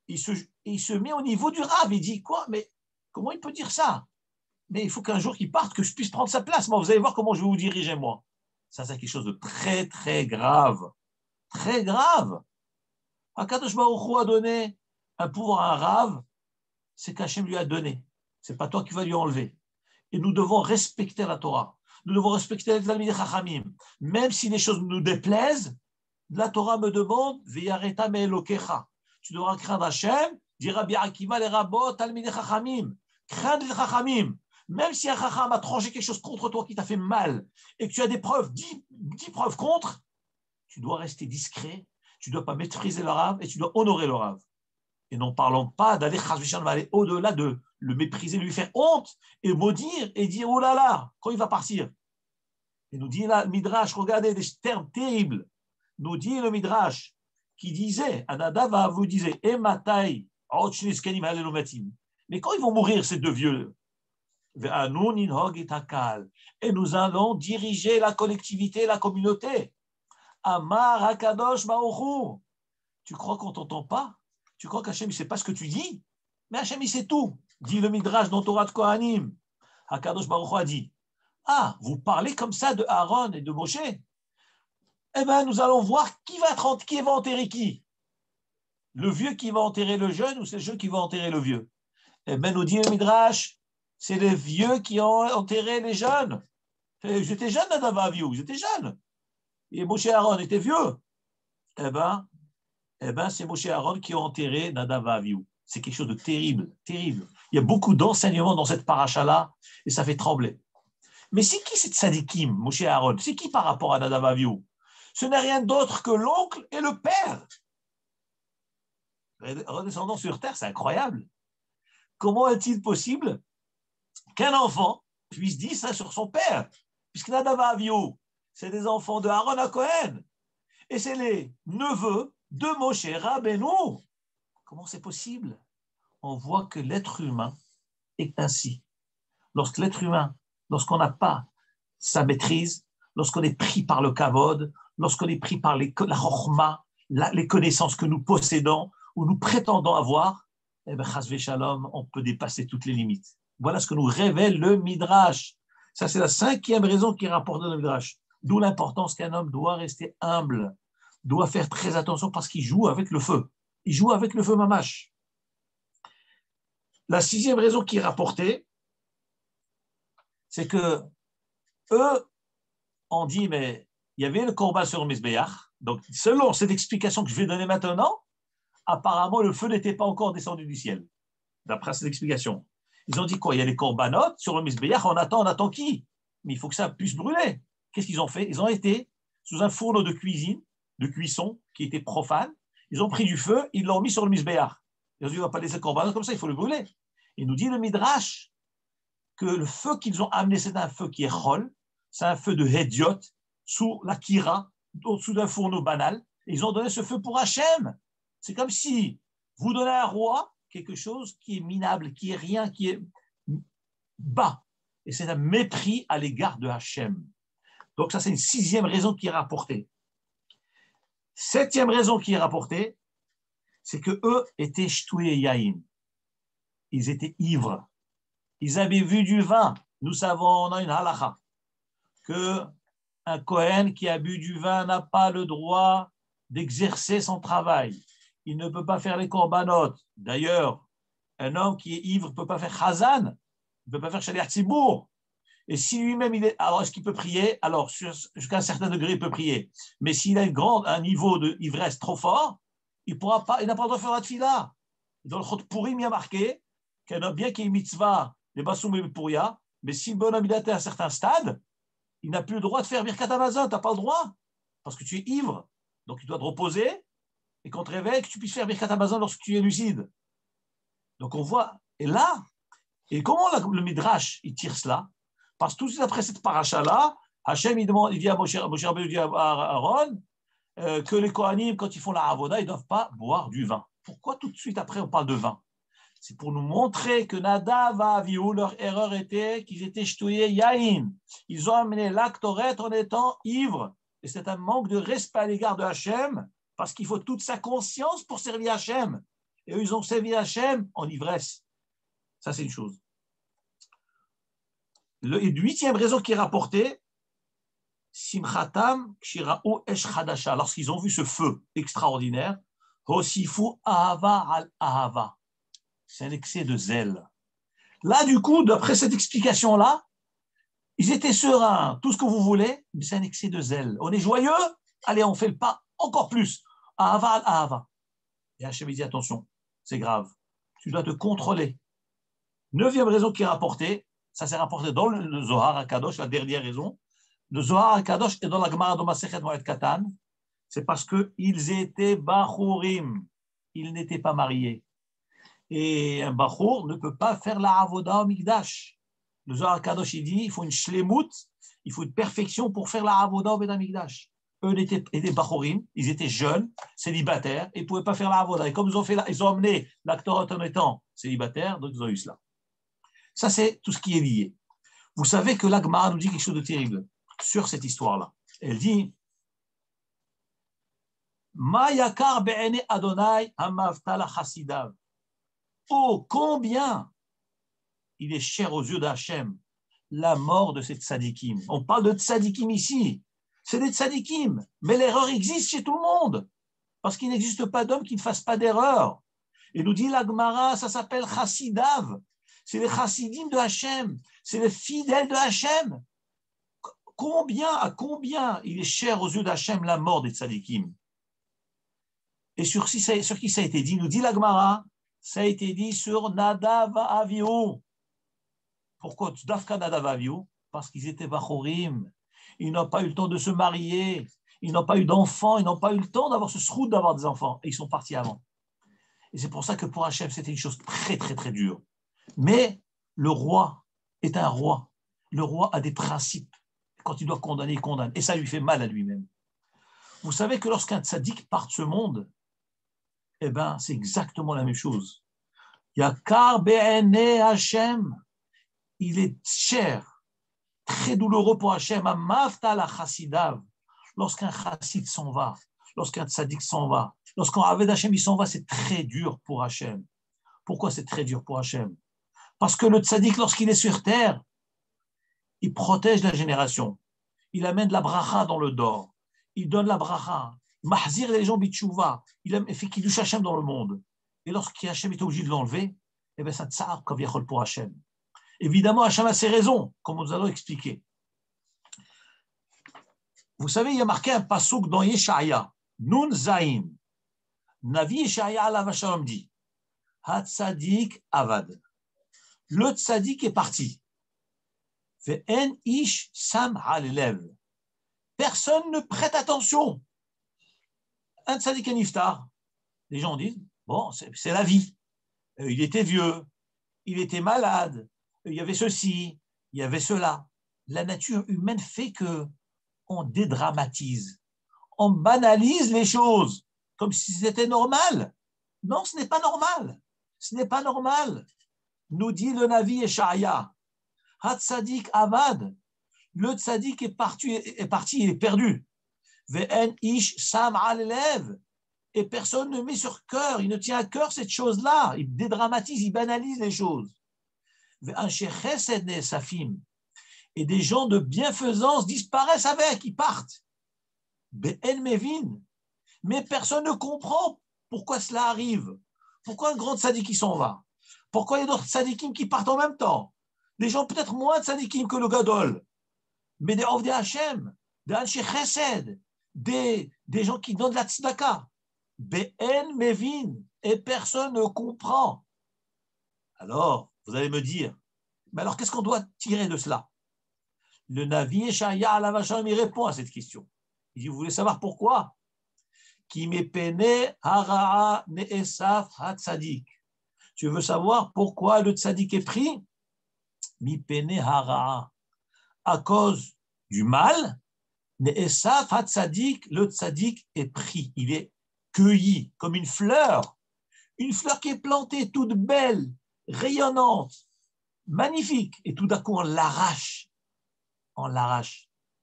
Il se met au niveau du Rav. Il dit quoi? Mais comment il peut dire ça? Mais il faut qu'un jour qu'il parte, que je puisse prendre sa place. Moi, vous allez voir comment je vais vous diriger, moi. Ça, c'est quelque chose de très, très grave. Très grave. Akadosh Baruch Hu a donné un pouvoir à un Rav, c'est qu'Hachem lui a donné. Ce n'est pas toi qui vas lui enlever. Et nous devons respecter la Torah. Nous devons respecter les Talmidei Chachamim. Même si les choses nous déplaisent, la Torah me demande V'yareta me'elokecha. Tu devras craindre Hachem, dit Rabbi Akiva les Rabot, Talmidei Chachamim. Craindre les Chachamim. Même si un Chacham a tranché quelque chose contre toi qui t'a fait mal et que tu as des preuves, 10 preuves contre, tu dois rester discret, tu ne dois pas mépriser le Rav et tu dois honorer le Rav. Et n'en parlons pas d'aller aller au-delà de le mépriser, lui faire honte et maudire et dire oh là là, quand il va partir. Et nous dit là, Midrash, regardez des termes terribles. Nous dit le Midrash qui disait, Anadav vous disait, mais quand ils vont mourir ces deux vieux, Et nous allons diriger la collectivité, la communauté. Amar Hakadosh Baruch Hu. Tu crois qu'on ne t'entend pas? Tu crois qu'Hachem ne sait pas ce que tu dis? Mais Hachem, il sait tout. Dit le Midrash dans Torah de Kohanim. Hakadosh Baruch Hu a dit, ah, vous parlez comme ça de Aaron et de Moshe? Eh bien, nous allons voir qui va enterrer qui. Le vieux qui va enterrer le jeune ou c'est le jeune qui va enterrer le vieux? Eh bien, nous dit le Midrash, c'est les vieux qui ont enterré les jeunes. J'étais jeune, Nadav Avihu, j'étais jeune. Et Moshe et Aaron étaient vieux. Eh bien, c'est Moshe et Aaron qui ont enterré Nadav Avihu. C'est quelque chose de terrible, terrible. Il y a beaucoup d'enseignements dans cette paracha-là et ça fait trembler. Mais c'est qui cette tzadikim, Moshe et Aaron? C'est qui par rapport à Nadav Avihu? Ce n'est rien d'autre que l'oncle et le père. Redescendant sur terre, c'est incroyable. Comment est-il possible qu'un enfant puisse dire ça sur son père? Puisque Nadav Avihu, c'est des enfants de Aaron à Cohen. Et c'est les neveux de Moshe Rabbeinu. Comment c'est possible? On voit que l'être humain est ainsi. Lorsque l'être humain, lorsqu'on n'a pas sa maîtrise, lorsqu'on est pris par le kavod, lorsqu'on est pris par la chokhma, les connaissances que nous possédons ou nous prétendons avoir, eh bien, chas v'shalom, on peut dépasser toutes les limites. Voilà ce que nous révèle le Midrash. Ça, c'est la 5e raison qui rapporte dans le Midrash. D'où l'importance qu'un homme doit rester humble, doit faire très attention parce qu'il joue avec le feu. Il joue avec le feu mamash. La 6e raison qui est rapportée, c'est que eux ont dit, mais il y avait le combat sur le Mizbeach. Donc, selon cette explication que je vais donner maintenant, apparemment, le feu n'était pas encore descendu du ciel. D'après cette explication. Ils ont dit quoi? Il y a les corbanotes sur le Mizbeach, on attend qui? Mais il faut que ça puisse brûler. Qu'est-ce qu'ils ont fait? Ils ont été sous un fourneau de cuisson, qui était profane. Ils ont pris du feu, ils l'ont mis sur le Mizbeach. Ils ont dit, on ne va pas laisser le corbanot comme ça, il faut le brûler. Il nous dit le Midrash que le feu qu'ils ont amené, c'est un feu qui est chol, c'est un feu de hédiot, sous la kira, au-dessous d'un fourneau banal. Et ils ont donné ce feu pour Hachem. C'est comme si vous donnez à un roi quelque chose qui est minable, qui est rien, qui est bas. Et c'est un mépris à l'égard de Hachem. Donc ça, c'est une 6e raison qui est rapportée. 7e raison qui est rapportée, c'est que eux étaient shtoué yaïn. Ils étaient ivres. Ils avaient vu du vin. Nous savons, on a une halakha, qu'un Kohen qui a bu du vin n'a pas le droit d'exercer son travail. Il ne peut pas faire les korbanot. D'ailleurs, un homme qui est ivre ne peut pas faire chazan, il ne peut pas faire shaliach tzibour. Et si lui-même, alors est-ce qu'il peut prier? Alors, jusqu'à un certain degré, il peut prier. Mais s'il a un niveau d'ivresse trop fort, il n'a pas le droit de faire la tfila. Dans le Chot Purim, il y a marqué qu'un homme, bien qu'il y ait mitzvah, les bassoum et pouria, mais si le bonhomme il a atteint un certain stade, il n'a plus le droit de faire Birkat Hamazon, tu n'as pas le droit, parce que tu es ivre. Donc, tu dois te reposer, et qu'on te réveille, que tu puisses faire Birkat Hamazon lorsque tu es lucide. Donc, on voit, et là, et comment le Midrash, il tire cela? Parce que tout de suite après cette paracha-là, Hachem, il dit à Moshe Rabbeinu, il dit à Aaron, que les Kohanim, quand ils font la Avoda, ils ne doivent pas boire du vin. Pourquoi tout de suite après on parle de vin? C'est pour nous montrer que Nadav Avihu, leur erreur était qu'ils étaient shtouye yaïn. Ils ont amené l'actoret en étant ivres. Et c'est un manque de respect à l'égard de Hachem, parce qu'il faut toute sa conscience pour servir Hachem. Et eux, ils ont servi Hachem en ivresse. Ça, c'est une chose. Le 8e raison qui est rapportée, Simchatam Kshira'u Esh Chadasha, lorsqu'ils ont vu ce feu extraordinaire, Hosifu Ahava al Ahava. C'est un excès de zèle. Là, du coup, d'après cette explication-là, ils étaient sereins, tout ce que vous voulez, mais c'est un excès de zèle. On est joyeux, allez, on fait le pas encore plus. Ahava al Ahava. Et Hachem dit, attention, c'est grave. Tu dois te contrôler. 9e raison qui est rapportée, ça s'est rapporté dans le Zohar HaKadosh, la dernière raison. Le Zohar HaKadosh est dans la Gemara de Masechet Moed Katan. C'est parce qu'ils étaient bachurim. Ils n'étaient pas mariés. Et un bachur ne peut pas faire la avoda au Mikdash. Le Zohar HaKadosh, il dit, il faut une shlemut, il faut une perfection pour faire la avoda au Mikdash. Eux étaient bachurim, ils étaient jeunes, célibataires, et ils ne pouvaient pas faire la avoda. Et comme ils ont amené l'actorot en étant célibataires, donc ils ont eu cela. Ça, c'est tout ce qui est lié. Vous savez que l'Agmara nous dit quelque chose de terrible sur cette histoire-là. Elle dit Ma yakar be'ene Adonai hamavtala chasidav. Oh, combien il est cher aux yeux d'Hachem la mort de ces tzadikim. On parle de tzadikim ici. C'est des tzadikim. Mais l'erreur existe chez tout le monde. Parce qu'il n'existe pas d'homme qui ne fasse pas d'erreur. Et nous dit l'Agmara, ça s'appelle chassidav. C'est les chassidim de Hachem. C'est les fidèles de Hachem. À combien il est cher aux yeux d'Hachem la mort des tzadikim. Et sur qui ça a été dit, nous dit l'Agmara, ça a été dit sur Nadav Avihu. Pourquoi Dafka Nadav Avihu? Parce qu'ils étaient bachorim. Ils n'ont pas eu le temps de se marier. Ils n'ont pas eu d'enfants. Ils n'ont pas eu le temps d'avoir ce sroud d'avoir des enfants. Et ils sont partis avant. Et c'est pour ça que pour Hachem, c'était une chose très, très, très dure. Mais le roi est un roi. Le roi a des principes. Quand il doit condamner, il condamne. Et ça lui fait mal à lui-même. Vous savez que lorsqu'un tzaddik part de ce monde, eh bien, c'est exactement la même chose. Yakar be'ene Hachem, il est cher, très douloureux pour Hachem. Amavta la chassidav, lorsqu'un chassid s'en va, lorsqu'un tzaddik s'en va, lorsqu'un aved Hachem il s'en va, c'est très dur pour Hachem. Pourquoi c'est très dur pour Hachem? Parce que le tzaddik, lorsqu'il est sur terre, il protège la génération. Il amène la bracha dans le dor. Il donne la bracha. Mahzir les gens bitchouva. Il fait qu'il douche Hachem dans le monde. Et lorsqu'Hachem est obligé de l'enlever, eh bien, ça tsar kaviachol pour Hachem. Évidemment, Hachem a ses raisons, comme nous allons expliquer. Vous savez, il y a marqué un pasouk dans Yeshaya, Nun Zain. Navi Yeshaya alav shalom dit, Hatzadik avad. Le tzadik est parti. Ve'en ish sam halev. Personne ne prête attention. Un tzadik est niftar. Les gens disent, bon, c'est la vie. Il était vieux, il était malade, il y avait ceci, il y avait cela. La nature humaine fait que on dédramatise, on banalise les choses comme si c'était normal. Non, ce n'est pas normal. Ce n'est pas normal. Nous dit le Navi Yeshaya, Hatzadik avad. Le tzadik est parti, il est perdu. Ve'en ish sam alev. Et personne ne met sur cœur, il ne tient à cœur cette chose-là. Il dédramatise, il banalise les choses. Ve'en shechesed ne'esafim. Et des gens de bienfaisance disparaissent avec, ils partent. Be'en mevin. Mais personne ne comprend pourquoi cela arrive. Pourquoi un grand tzadik qui s'en va? Pourquoi il y a d'autres tzadikim qui partent en même temps? Des gens peut-être moins tzadikim que le gadol. Mais des Ovdei Hashem, des Anshe Chesed, des gens qui donnent de la tzedaka. Be'en mevin, et personne ne comprend. Alors, vous allez me dire, mais alors qu'est-ce qu'on doit tirer de cela? Le Navi Yeshaya alav shalom, il répond à cette question. Il dit, vous voulez savoir pourquoi? Ki mepene hara'a ne'esaf hatzadik. Tu veux savoir pourquoi le tzadik est pris? Mipene hara'a. À cause du mal, Ne'esaf hatzadik, le tzadik est pris, il est cueilli comme une fleur qui est plantée toute belle, rayonnante, magnifique, et tout d'un coup on l'arrache.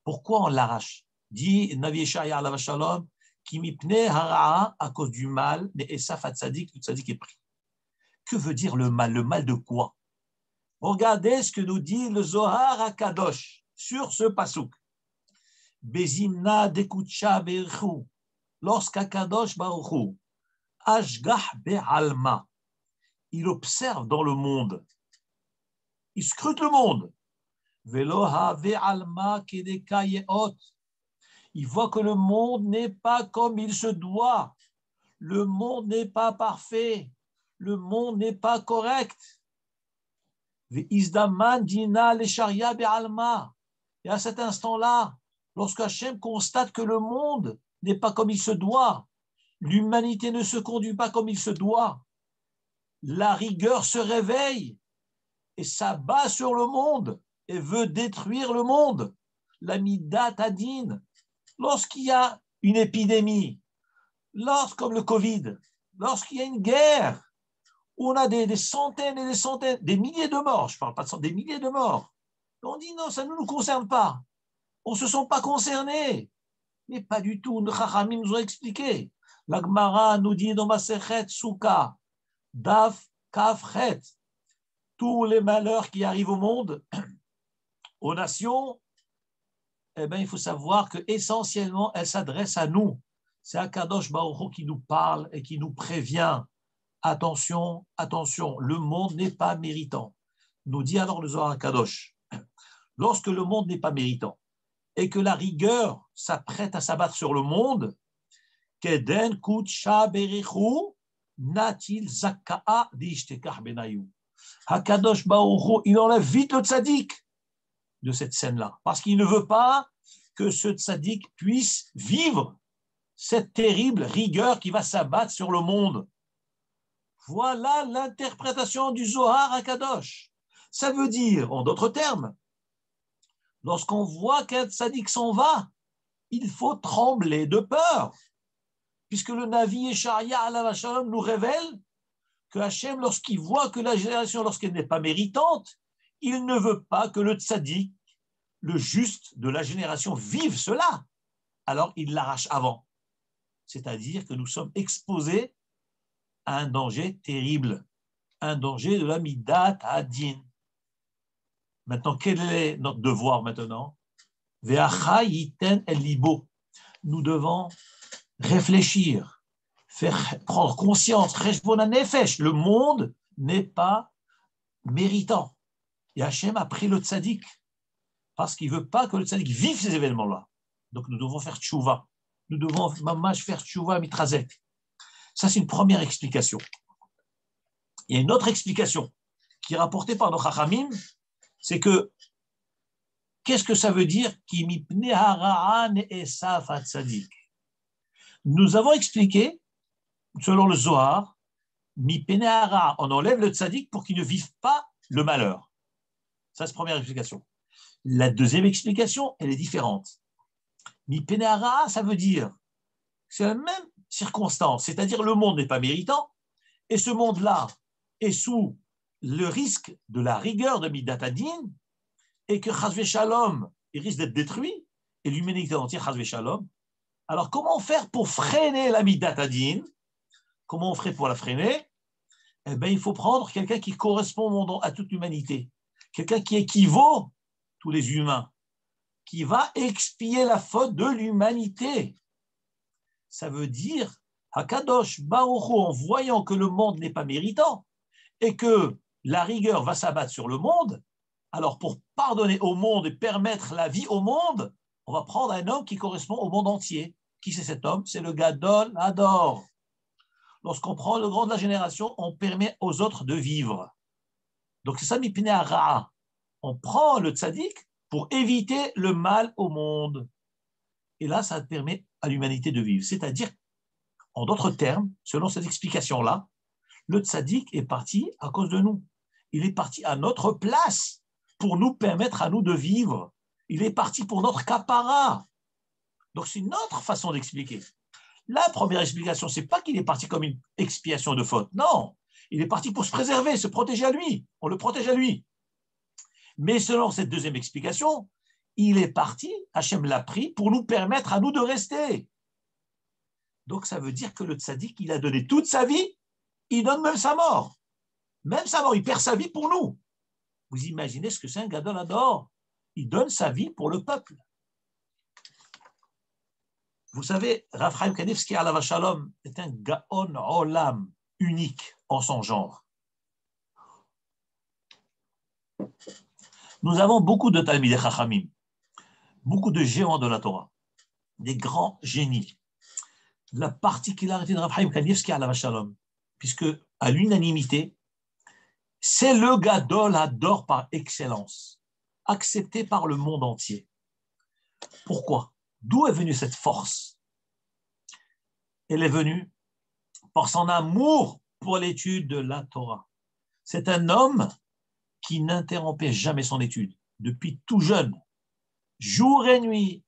Pourquoi on l'arrache? Dit Navi Yeshaya alav shalom, qui mipne hara'a, à cause du mal, Ne'esaf hatzadik, le tzadik est pris. Que veut dire le mal? Le mal de quoi? Regardez ce que nous dit le Zohar HaKadosh sur ce pasouk. Bezimna dekutsha be'irchu, lorsqu'Akadosh Baruchu, ashgah be'alma, il observe dans le monde, il scrute le monde. Velo have alma kedeka yeot, il voit que le monde n'est pas comme il se doit, le monde n'est pas parfait, le monde n'est pas correct. Et à cet instant-là, lorsque Hachem constate que le monde n'est pas comme il se doit, l'humanité ne se conduit pas comme il se doit, la rigueur se réveille et s'abat sur le monde et veut détruire le monde. La midat adin, lorsqu'il y a une épidémie, comme le Covid, lorsqu'il y a une guerre, où on a des centaines et des centaines, des milliers de morts, je ne parle pas de centaines, des milliers de morts. On dit non, ça ne nous concerne pas. On ne se sent pas concernés. Mais pas du tout. Nos Chachamim nous ont expliqué. La Gemara nous dit dans Masechet Souka, Daf Kafchet, tous les malheurs qui arrivent au monde, aux nations, eh bien, il faut savoir que essentiellement, elles s'adressent à nous. C'est Akadosh Baruch Hu qui nous parle et qui nous prévient. Attention, attention, le monde n'est pas méritant. Nous dit alors le Zohar Akadosh, lorsque le monde n'est pas méritant et que la rigueur s'apprête à s'abattre sur le monde, Keden Kutsha Berichu Natil Zaka'a Dishtekar Benayu. Akadosh Baruch Hu, il enlève vite le tzaddik de cette scène-là, parce qu'il ne veut pas que ce tzaddik puisse vivre cette terrible rigueur qui va s'abattre sur le monde. Voilà l'interprétation du Zohar Akadosh. Ça veut dire, en d'autres termes, lorsqu'on voit qu'un tzaddik s'en va, il faut trembler de peur, puisque le Navi Yesharia alav shalom nous révèle que Hachem, lorsqu'il voit que la génération, lorsqu'elle n'est pas méritante, il ne veut pas que le tzaddik, le juste de la génération, vive cela. Alors il l'arrache avant. C'est-à-dire que nous sommes exposés à un danger terrible, un danger de la midat hadin. Maintenant, quel est notre devoir maintenant? Ve'acha yiten el libo. Nous devons réfléchir, prendre conscience. Cheshbon hanefesh. Le monde n'est pas méritant. Et Hachem a pris le tzaddik parce qu'il ne veut pas que le tzaddik vive ces événements-là. Donc nous devons faire tchouva. Nous devons mamash faire tchouva mitrazek. Ça, c'est une première explication. Il y a une autre explication qui est rapportée par nos Chachamim, c'est que qu'est-ce que ça veut dire ki mipnei hara'a ne'esaf hatzadik? Nous avons expliqué, selon le Zohar, mipnei hara'a, on enlève le tzaddik pour qu'il ne vive pas le malheur. Ça, c'est la première explication. La deuxième explication, elle est différente. Mipnei hara'a, ça veut dire, c'est la même circonstance, c'est-à-dire le monde n'est pas méritant, et ce monde-là est sous le risque de la rigueur de Midat Hadin, et que Chas Shalom, il risque d'être détruit, et l'humanité entière, Chas Shalom. Alors, comment faire pour freiner la Midat Hadin? Comment on ferait pour la freiner? Eh bien, il faut prendre quelqu'un qui correspond au monde, à toute l'humanité, quelqu'un qui équivaut tous les humains, qui va expier la faute de l'humanité. Ça veut dire, Hakadosh Baruch Hu, en voyant que le monde n'est pas méritant et que la rigueur va s'abattre sur le monde, alors pour pardonner au monde et permettre la vie au monde, on va prendre un homme qui correspond au monde entier. Qui c'est cet homme? C'est le Gadol Hador. Lorsqu'on prend le grand de la génération, on permet aux autres de vivre. Donc c'est ça, Mipnei hara'a. On prend le tzaddik pour éviter le mal au monde. Et là, ça permet à l'humanité de vivre. C'est-à-dire, en d'autres termes, selon cette explication-là, le tzaddik est parti à cause de nous. Il est parti à notre place pour nous permettre à nous de vivre. Il est parti pour notre kapara. Donc, c'est une autre façon d'expliquer. La première explication, ce n'est pas qu'il est parti comme une expiation de faute. Non, il est parti pour se préserver, se protéger à lui. On le protège à lui. Mais selon cette deuxième explication, il est parti, Hachem l'a pris, pour nous permettre à nous de rester. Donc, ça veut dire que le tzaddik, il a donné toute sa vie, il donne même sa mort. Même sa mort, il perd sa vie pour nous. Vous imaginez ce que c'est un Gadol Hador? Il donne sa vie pour le peuple. Vous savez, Rav Chaim Kanievski alav shalom est un Gaon Olam unique en son genre. Nous avons beaucoup de Talmidei Chachamim, beaucoup de géants de la Torah, des grands génies. La particularité de Rav Chaim Kanievski alav shalom, puisque à l'unanimité, c'est le Gadol Hador par excellence, accepté par le monde entier. Pourquoi? D'où est venue cette force? Elle est venue par son amour pour l'étude de la Torah. C'est un homme qui n'interrompait jamais son étude, depuis tout jeune, jour et nuit,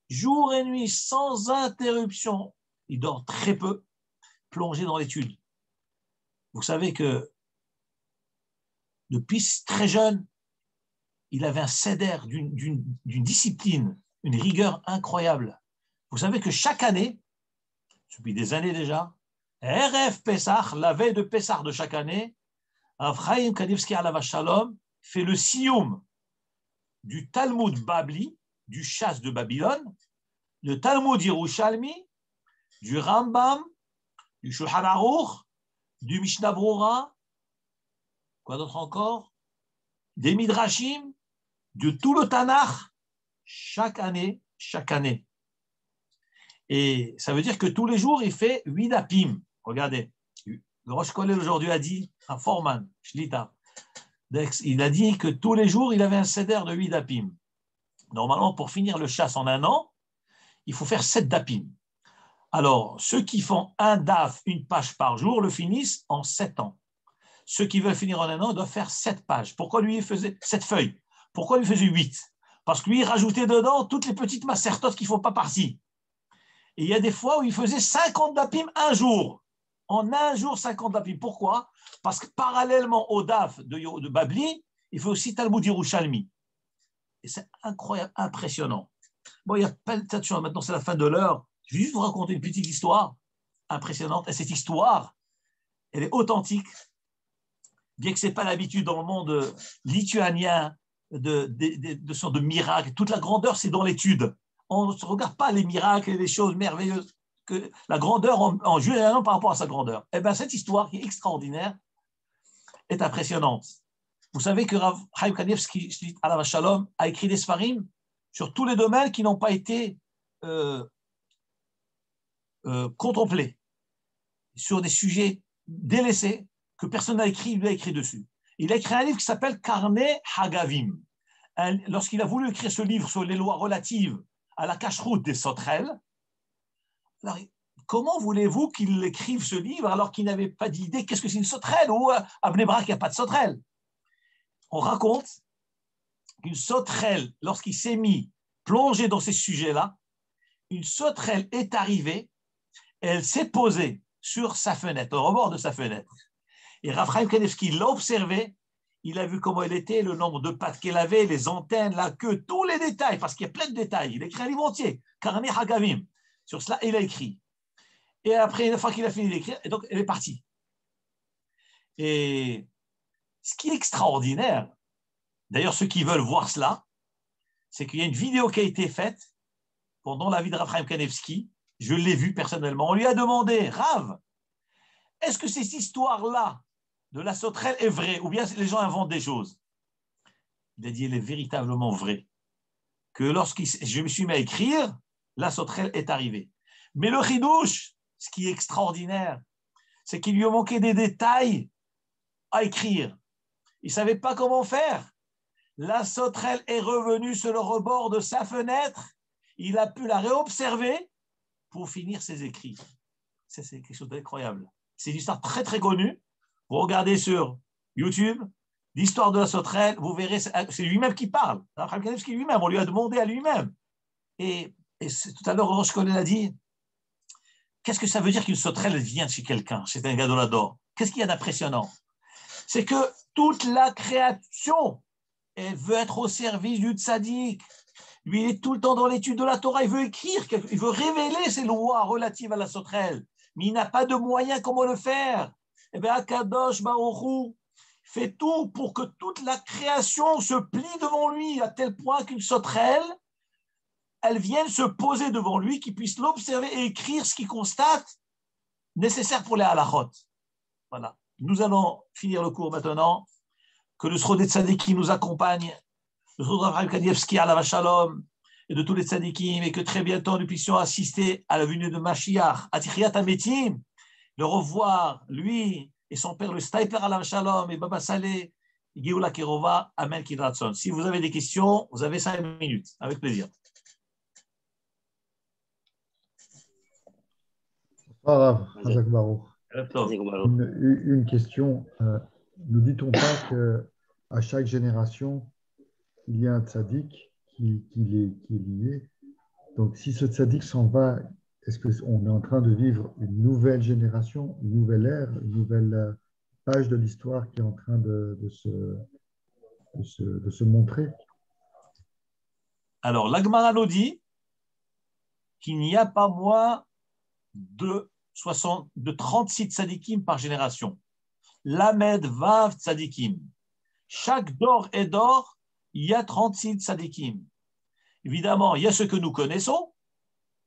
sans interruption. Il dort très peu, plongé dans l'étude. Vous savez que depuis très jeune, il avait un seder d'une discipline, une rigueur incroyable. Vous savez que chaque année, depuis des années déjà, RF Pessah, la veille de Pessah de chaque année, Rav Chaim Kanievski alav shalom fait le siyum du Talmud Babli, du Chasse de Babylone, le Talmud Yerushalmi, du Rambam, du Shulchan Aruch, du Mishnah Brura, quoi d'autre encore, des Midrashim, de tout le Tanakh, chaque année. Et ça veut dire que tous les jours, il fait 8 dapim. Regardez, le Rosh Kollel aujourd'hui a dit, un foreman, Shlita, il a dit que tous les jours, il avait un seder de 8 dapim. Normalement, pour finir le chasse en un an, il faut faire 7 dapim. Alors, ceux qui font un daf, une page par jour, le finissent en 7 ans. Ceux qui veulent finir en un an doivent faire 7 pages. Pourquoi lui, il faisait 7 feuilles? Pourquoi lui, il faisait 8? Parce que lui, il rajoutait dedans toutes les petites macertotes qui ne font pas partie. Et il y a des fois où il faisait 50 dapim un jour. En un jour, 50 dapim. Pourquoi? Parce que parallèlement au daf de Babli, il fait aussi Talmud Yerushalmi. Et c'est incroyable, impressionnant. Bon, il y a plein de choses. Maintenant, c'est la fin de l'heure. Je vais juste vous raconter une petite histoire impressionnante. Et cette histoire, elle est authentique. Bien que ce n'est pas l'habitude dans le monde lituanien de sortes de miracles. Toute la grandeur, c'est dans l'étude. On ne regarde pas les miracles et les choses merveilleuses, que la grandeur en jugeant par rapport à sa grandeur. Eh bien, cette histoire qui est extraordinaire est impressionnante. Vous savez que Rav Chaim Kanievski, alav shalom, a écrit des sfarim sur tous les domaines qui n'ont pas été contemplés, sur des sujets délaissés que personne n'a écrit, il lui a écrit dessus. Il a écrit un livre qui s'appelle Karnei Hagavim. Lorsqu'il a voulu écrire ce livre sur les lois relatives à la cacheroute des sauterelles, alors, comment voulez-vous qu'il écrive ce livre alors qu'il n'avait pas d'idée qu'est-ce que c'est une sauterelle, ou à Bnei Brak, il n'y a pas de sauterelle? On raconte qu'une sauterelle, lorsqu'il s'est mis plongé dans ces sujets-là, une sauterelle est arrivée, elle s'est posée sur sa fenêtre, au rebord de sa fenêtre. Et Rav Chaim Kanievski l'a observé, il a vu comment elle était, le nombre de pattes qu'elle avait, les antennes, la queue, tous les détails, parce qu'il y a plein de détails. Il a écrit un livre entier, Karnei Hagavim. Sur cela, il a écrit. Et après, une fois qu'il a fini d'écrire, et donc elle est partie. Et ce qui est extraordinaire, d'ailleurs, ceux qui veulent voir cela, c'est qu'il y a une vidéo qui a été faite pendant la vie de Rav Chaim Kanievski. Je l'ai vue personnellement. On lui a demandé, Rav, est-ce que cette histoire-là de la sauterelle est vraie, ou bien les gens inventent des choses? Il a dit, elle est véritablement vraie. Que je me suis mis à écrire, la sauterelle est arrivée. Mais le chidouche, ce qui est extraordinaire, c'est qu'il lui a manqué des détails à écrire. Il ne savait pas comment faire. La sauterelle est revenue sur le rebord de sa fenêtre. Il a pu la réobserver pour finir ses écrits. C'est quelque chose d'incroyable. C'est une histoire très, très connue. Vous regardez sur YouTube l'histoire de la sauterelle, vous verrez, c'est lui-même qui parle. Lui-même, on lui a demandé à lui-même. Et tout à l'heure, Rosh Kollel a dit, qu'est-ce que ça veut dire qu'une sauterelle vient de chez quelqu'un, c'est un gadolador? Qu'est-ce qu'il y a d'impressionnant? C'est que toute la création, elle veut être au service du tzaddik. Lui, il est tout le temps dans l'étude de la Torah, il veut écrire, il veut révéler ses lois relatives à la sauterelle, mais il n'a pas de moyen comment le faire. Eh bien, Akadosh Baruch Hu fait tout pour que toute la création se plie devant lui, à tel point qu'une sauterelle, elle vienne se poser devant lui, qu'il puisse l'observer et écrire ce qu'il constate, nécessaire pour les halachot. Voilà. Nous allons finir le cours maintenant. Que le Srodé Tzadikim nous accompagne, le Srodé Rav Kanievski alav shalom, et de tous les tzadikim, et que très bientôt nous puissions assister à la venue de Mashiach, à Tichiyat HaMetim, le revoir, lui et son père, le Staiper alav shalom, et Baba Saleh, Geoula Kerova, Amen Kidratson. Si vous avez des questions, vous avez 5 minutes, avec plaisir. Rav, Hazak Baruch. Une Une question. Ne dit-on pas qu'à chaque génération, il y a un tzaddik qui est lié? Donc, si ce tzaddik s'en va, est-ce qu'on est en train de vivre une nouvelle génération, une nouvelle ère, une nouvelle page de l'histoire qui est en train de se montrer. Alors, l'Agmara nous dit qu'il n'y a pas moins de 36 tzadikim par génération. Lamed, Vav, tzadikim. Chaque dor et dor, il y a 36 tzadikim. Évidemment, il y a ceux que nous connaissons,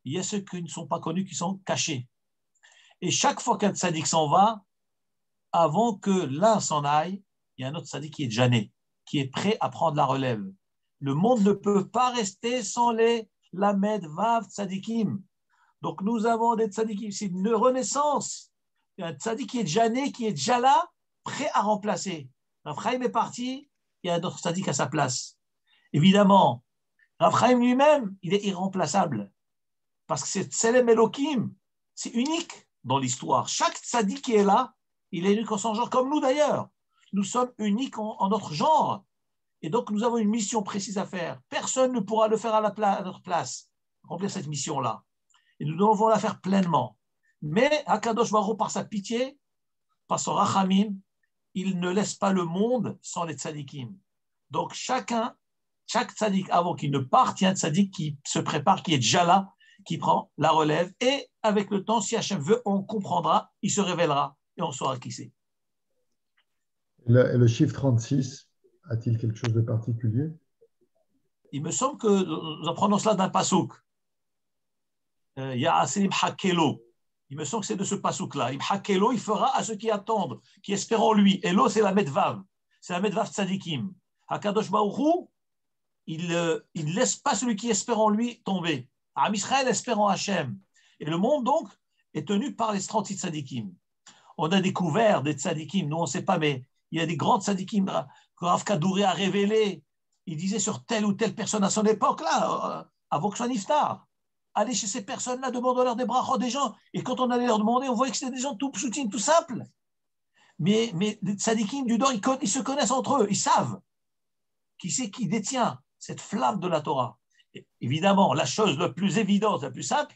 il y a ceux qui ne sont pas connus, qui sont cachés. Et chaque fois qu'un tzadik s'en va, avant que l'un s'en aille, il y a un autre tzadik qui est déjà né, qui est prêt à prendre la relève. Le monde ne peut pas rester sans les Lamed, Vav, tzadikim. Donc nous avons des tzadikim, c'est une renaissance. Il y a un tzadik qui est déjà né, qui est déjà là, prêt à remplacer. Rav Chaim est parti, il y a un autre tzadik à sa place. Évidemment, Rav Chaim lui-même, il est irremplaçable. Parce que c'est Tselem Elohim, c'est unique dans l'histoire. Chaque tzaddik qui est là, il est unique en son genre, comme nous d'ailleurs. Nous sommes uniques en notre genre. Et donc, nous avons une mission précise à faire. Personne ne pourra le faire à notre place, remplir cette mission-là. Et nous devons la faire pleinement. Mais Akadosh Baruch par sa pitié, par son rachamim, il ne laisse pas le monde sans les tzadikim. Donc, chaque tzadik, avant qu'il ne parte, il y a un tzadik qui se prépare, qui est déjà là, qui prend la relève. Et avec le temps, si Hachem veut, on comprendra, il se révélera et on saura qui c'est. Le chiffre 36 a-t-il quelque chose de particulier? Il me semble que nous apprenons cela d'un pasouk. Ya'asim Hakelo. Il me semble que c'est de ce pasouk-là. Hakelo, il fera à ceux qui attendent, qui espèrent en lui. Elo, c'est la Medvav. C'est la Medvav Tzadikim. Hakadosh Baruch il ne laisse pas celui qui espère en lui tomber. Am Israël espère en Hachem. Et le monde, donc, est tenu par les 36 tzadikim. On a découvert des tzadikim, nous on ne sait pas, mais il y a des grands tzadikim que Rav Kadouri a révélés. Il disait sur telle ou telle personne à son époque, là, avant que soit niftar. Allez chez ces personnes-là, demandons-leur des brachot des gens. Et quand on allait leur demander, on voyait que c'était des gens tout psoutim, tout simples. Mais les tzadikim du Dor, ils se connaissent entre eux, ils savent qui c'est qui détient cette flamme de la Torah. Et évidemment, la chose la plus évidente, la plus simple,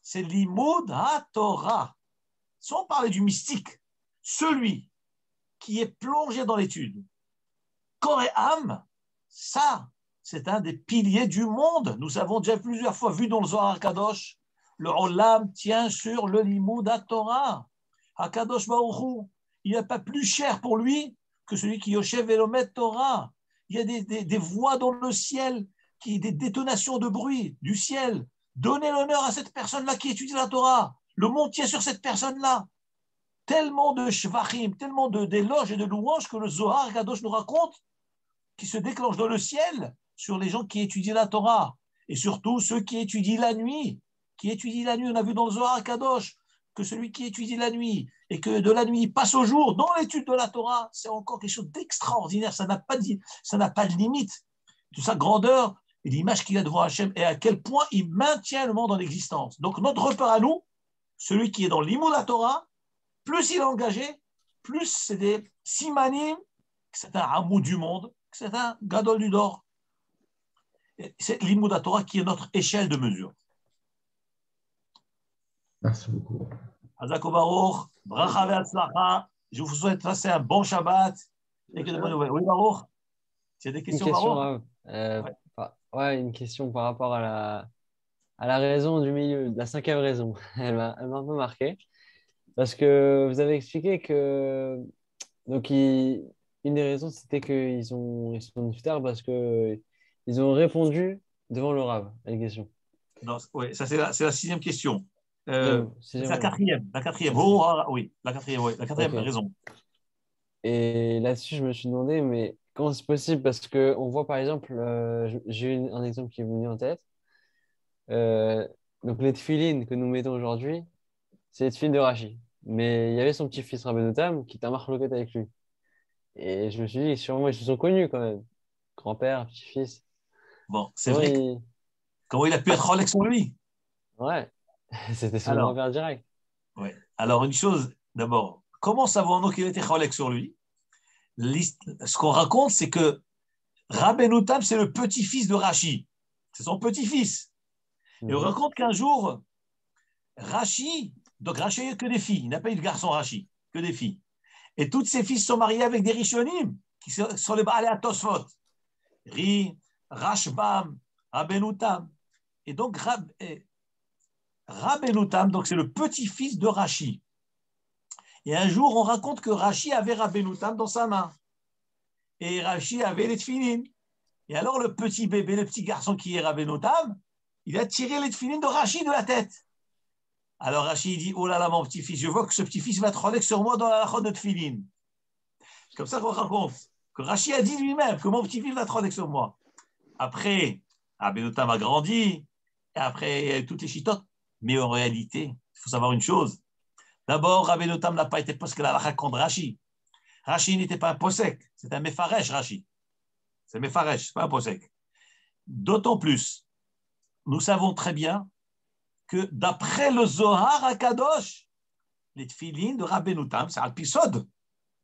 c'est l'imoud ha-Torah. Sans parler du mystique, celui qui est plongé dans l'étude. Corps et âme, ça, c'est un des piliers du monde. Nous avons déjà plusieurs fois vu dans le Zohar Kadosh, le Olam tient sur le limoud ha-Torah. HaKadosh Baruch Hu, il n'y a pas plus cher pour lui que celui qui Yoshev Elomet Torah. Il y a des voix dans le ciel, des détonations de bruit du ciel. Donnez l'honneur à cette personne-là qui étudie la Torah. Le monde tient sur cette personne-là. Tellement de shvachim, tellement d'éloges et de louanges que le Zohar Kadosh nous raconte, qui se déclenchent dans le ciel sur les gens qui étudient la Torah. Et surtout ceux qui étudient la nuit. On a vu dans le Zohar Kadosh que celui qui étudie la nuit et que de la nuit passe au jour dans l'étude de la Torah, c'est encore quelque chose d'extraordinaire. Ça n'a pas de limite. De sa grandeur et l'image qu'il a devant Hachem et à quel point il maintient le monde en existence. Donc notre repère à nous, celui qui est dans l'imoud la Torah, plus il est engagé, plus c'est des simanim, que c'est un hamoud du monde, que c'est un gadol du Dor. C'est l'imoud la Torah qui est notre échelle de mesure. Merci beaucoup. Hazako Baruch, bracha ve'atzlacha. Je vous souhaite passer un bon Shabbat et que de bonnes nouvelles. Oui, Baruch, tu as des questions, Baruch? Ouais, une question par rapport à la raison du milieu, la cinquième raison. Elle m'a un peu marqué. Parce que vous avez expliqué que donc une des raisons, c'était ils sont niftar parce qu'ils ont répondu devant le Rav à la question. Non, oui, ça c'est la sixième question. C'est la quatrième. Oui, la quatrième, okay. Raison. Et là-dessus, je me suis demandé, mais comment c'est possible? Parce qu'on voit par exemple, j'ai eu un exemple qui est venu en tête. Donc les tefilines que nous mettons aujourd'hui, c'est les tefilines de Rashi. Mais il y avait son petit-fils Rabbeinu Tam qui était un marloquette avec lui. Et je me suis dit, sûrement, ils se sont connus quand même. Grand-père, petit-fils. Bon, c'est vrai. Comment il a pu être Rolex sur lui? Ouais, c'était son grand-père direct. Ouais. Alors, une chose, d'abord, comment savons-nous qu'il était Rolex sur lui? Ce qu'on raconte, c'est que Rabbeinu Tam, c'est le petit-fils de Rashi. C'est son petit-fils. Et on raconte qu'un jour, Rashi, donc Rashi, il n'y a que des filles. Il n'a pas eu de garçon Rashi, que des filles. Et tous ses fils sont mariés avec des Rishonim, qui sont les Baalei Tosfot. Ri, Rashbam, Rabbeinu-Tam. Et donc, Rabbeinu-Tam, donc c'est le petit-fils de Rashi. Et un jour, on raconte que Rashi avait Rabbeinu-Tam dans sa main. Et Rashi avait les tefilin. Et alors, le petit bébé, le petit garçon qui est Rabbeinu-Tam, il a tiré les tefilin de Rashi de la tête. Alors Rashi dit, oh là là, mon petit-fils, je vois que ce petit-fils va troller sur moi dans la halakha de tefilin. C'est comme ça qu'on raconte. Que Rashi a dit lui-même que mon petit-fils va troller sur moi. Après, Rabbeinu-Tam a grandi. Et après, toutes les chitotes. Mais en réalité, il faut savoir une chose. D'abord, Rabbeinu-Tam n'a pas été posek la halakha contre Rashi. Rashi n'était pas un posek, c'est un mefaresh, Rashi. C'est un mefaresh, c'est pas un posek. D'autant plus, nous savons très bien que d'après le Zohar à Kadosh, les tefilines de Rabbeinu-Tam, c'est un pisode.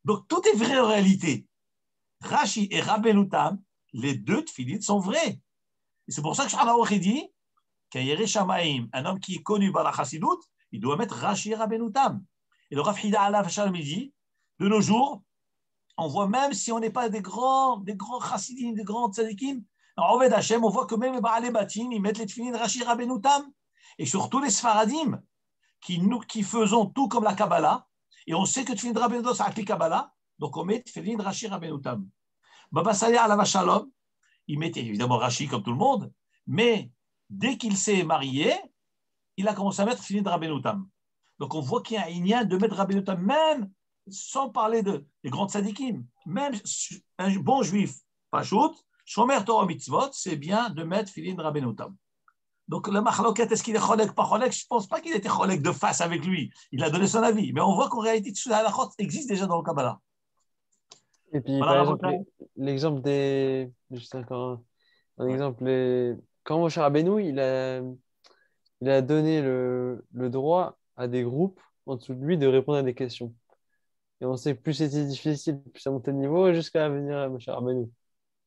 Donc tout est vrai en réalité. Rashi et Rabbeinu-Tam, les deux tefilines sont vrais. Et c'est pour ça que Shulchan Aruch dit qu'un Yerei Shamaim, un homme qui est connu par la Chassidut, il doit mettre Rashi et Rabbeinu-Tam. Et le Rav Hida Alav Shalom dit, de nos jours, on voit même si on n'est pas des grands chassidim, des grands tzadikim, en Oved Hashem, on voit que même les Baalei Batim, ils mettent les tefilines Rashi Rabbeinu-Tam. Et surtout les Sfaradim, qui faisons tout comme la Kabbalah, et on sait que tefilin Rabbeinu-Tam, ça applique Kabbalah, donc on met tefilin Rashi Rabbeinu-Tam. Baba Saleh Alav Shalom, il mettait évidemment Rashi comme tout le monde, mais dès qu'il s'est marié, il a commencé à mettre tefilin Rabbeinu-Tam. Donc on voit qu'il y a un inyan de mettre Rabbeinu-Tam, même sans parler des grands tzadikim, même un bon juif, Pachout, Shomer Torah Mitzvot, c'est bien de mettre tefilin Rabbeinu-Tam. Donc le machloket, est-ce qu'il est cholek, pas cholek? Je ne pense pas qu'il était cholek de face avec lui. Il a donné son avis. Mais on voit qu'en réalité, tout la halachot existe déjà dans le Kabbalah. Et puis, Voilà, par exemple, l'exemple des. Juste encore un exemple. Quand Moshe Rabbeinu, il a donné le droit à des groupes en dessous de lui de répondre à des questions. Et on sait que plus c'était difficile, plus ça montait de niveau, jusqu'à venir à Moshe Rabbeinu.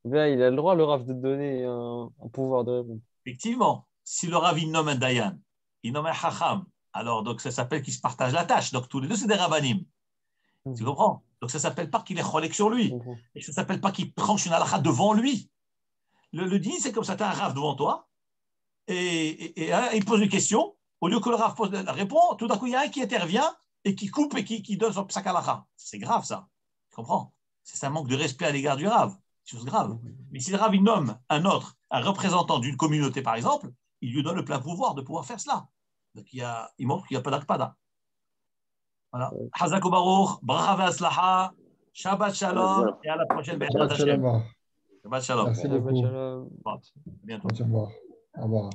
Donc là, il a le droit, le Rav, de donner un pouvoir de répondre. Effectivement, si le Rav il nomme un Dayan, il nomme un Chacham, alors donc ça s'appelle qu'ils se partagent la tâche. Donc tous les deux, c'est des Rabbanim. Tu comprends? Donc ça ne s'appelle pas qu'il est cholek sur lui. Et ça ne s'appelle pas qu'il tranche une halakha devant lui. Le din, c'est comme ça, tu as un Rav devant toi, et il pose une question. Au lieu que le Rav répond, tout d'un coup, il y a un qui intervient et qui coupe et qui donne son psak halakha. C'est grave, ça. Tu comprends? C'est un manque de respect à l'égard du Rav. C'est chose grave. Mais si le Rav il nomme un autre, un représentant d'une communauté, par exemple, il lui donne le plein pouvoir de pouvoir faire cela. Donc il montre qu'il n'y a pas d'akpada. Voilà. Hazak Baruch, bracha ve'aslaha, Shabbat Shalom, et à la prochaine. Shabbat Shalom. Shabbat Shalom. Merci beaucoup. À bientôt. Au revoir.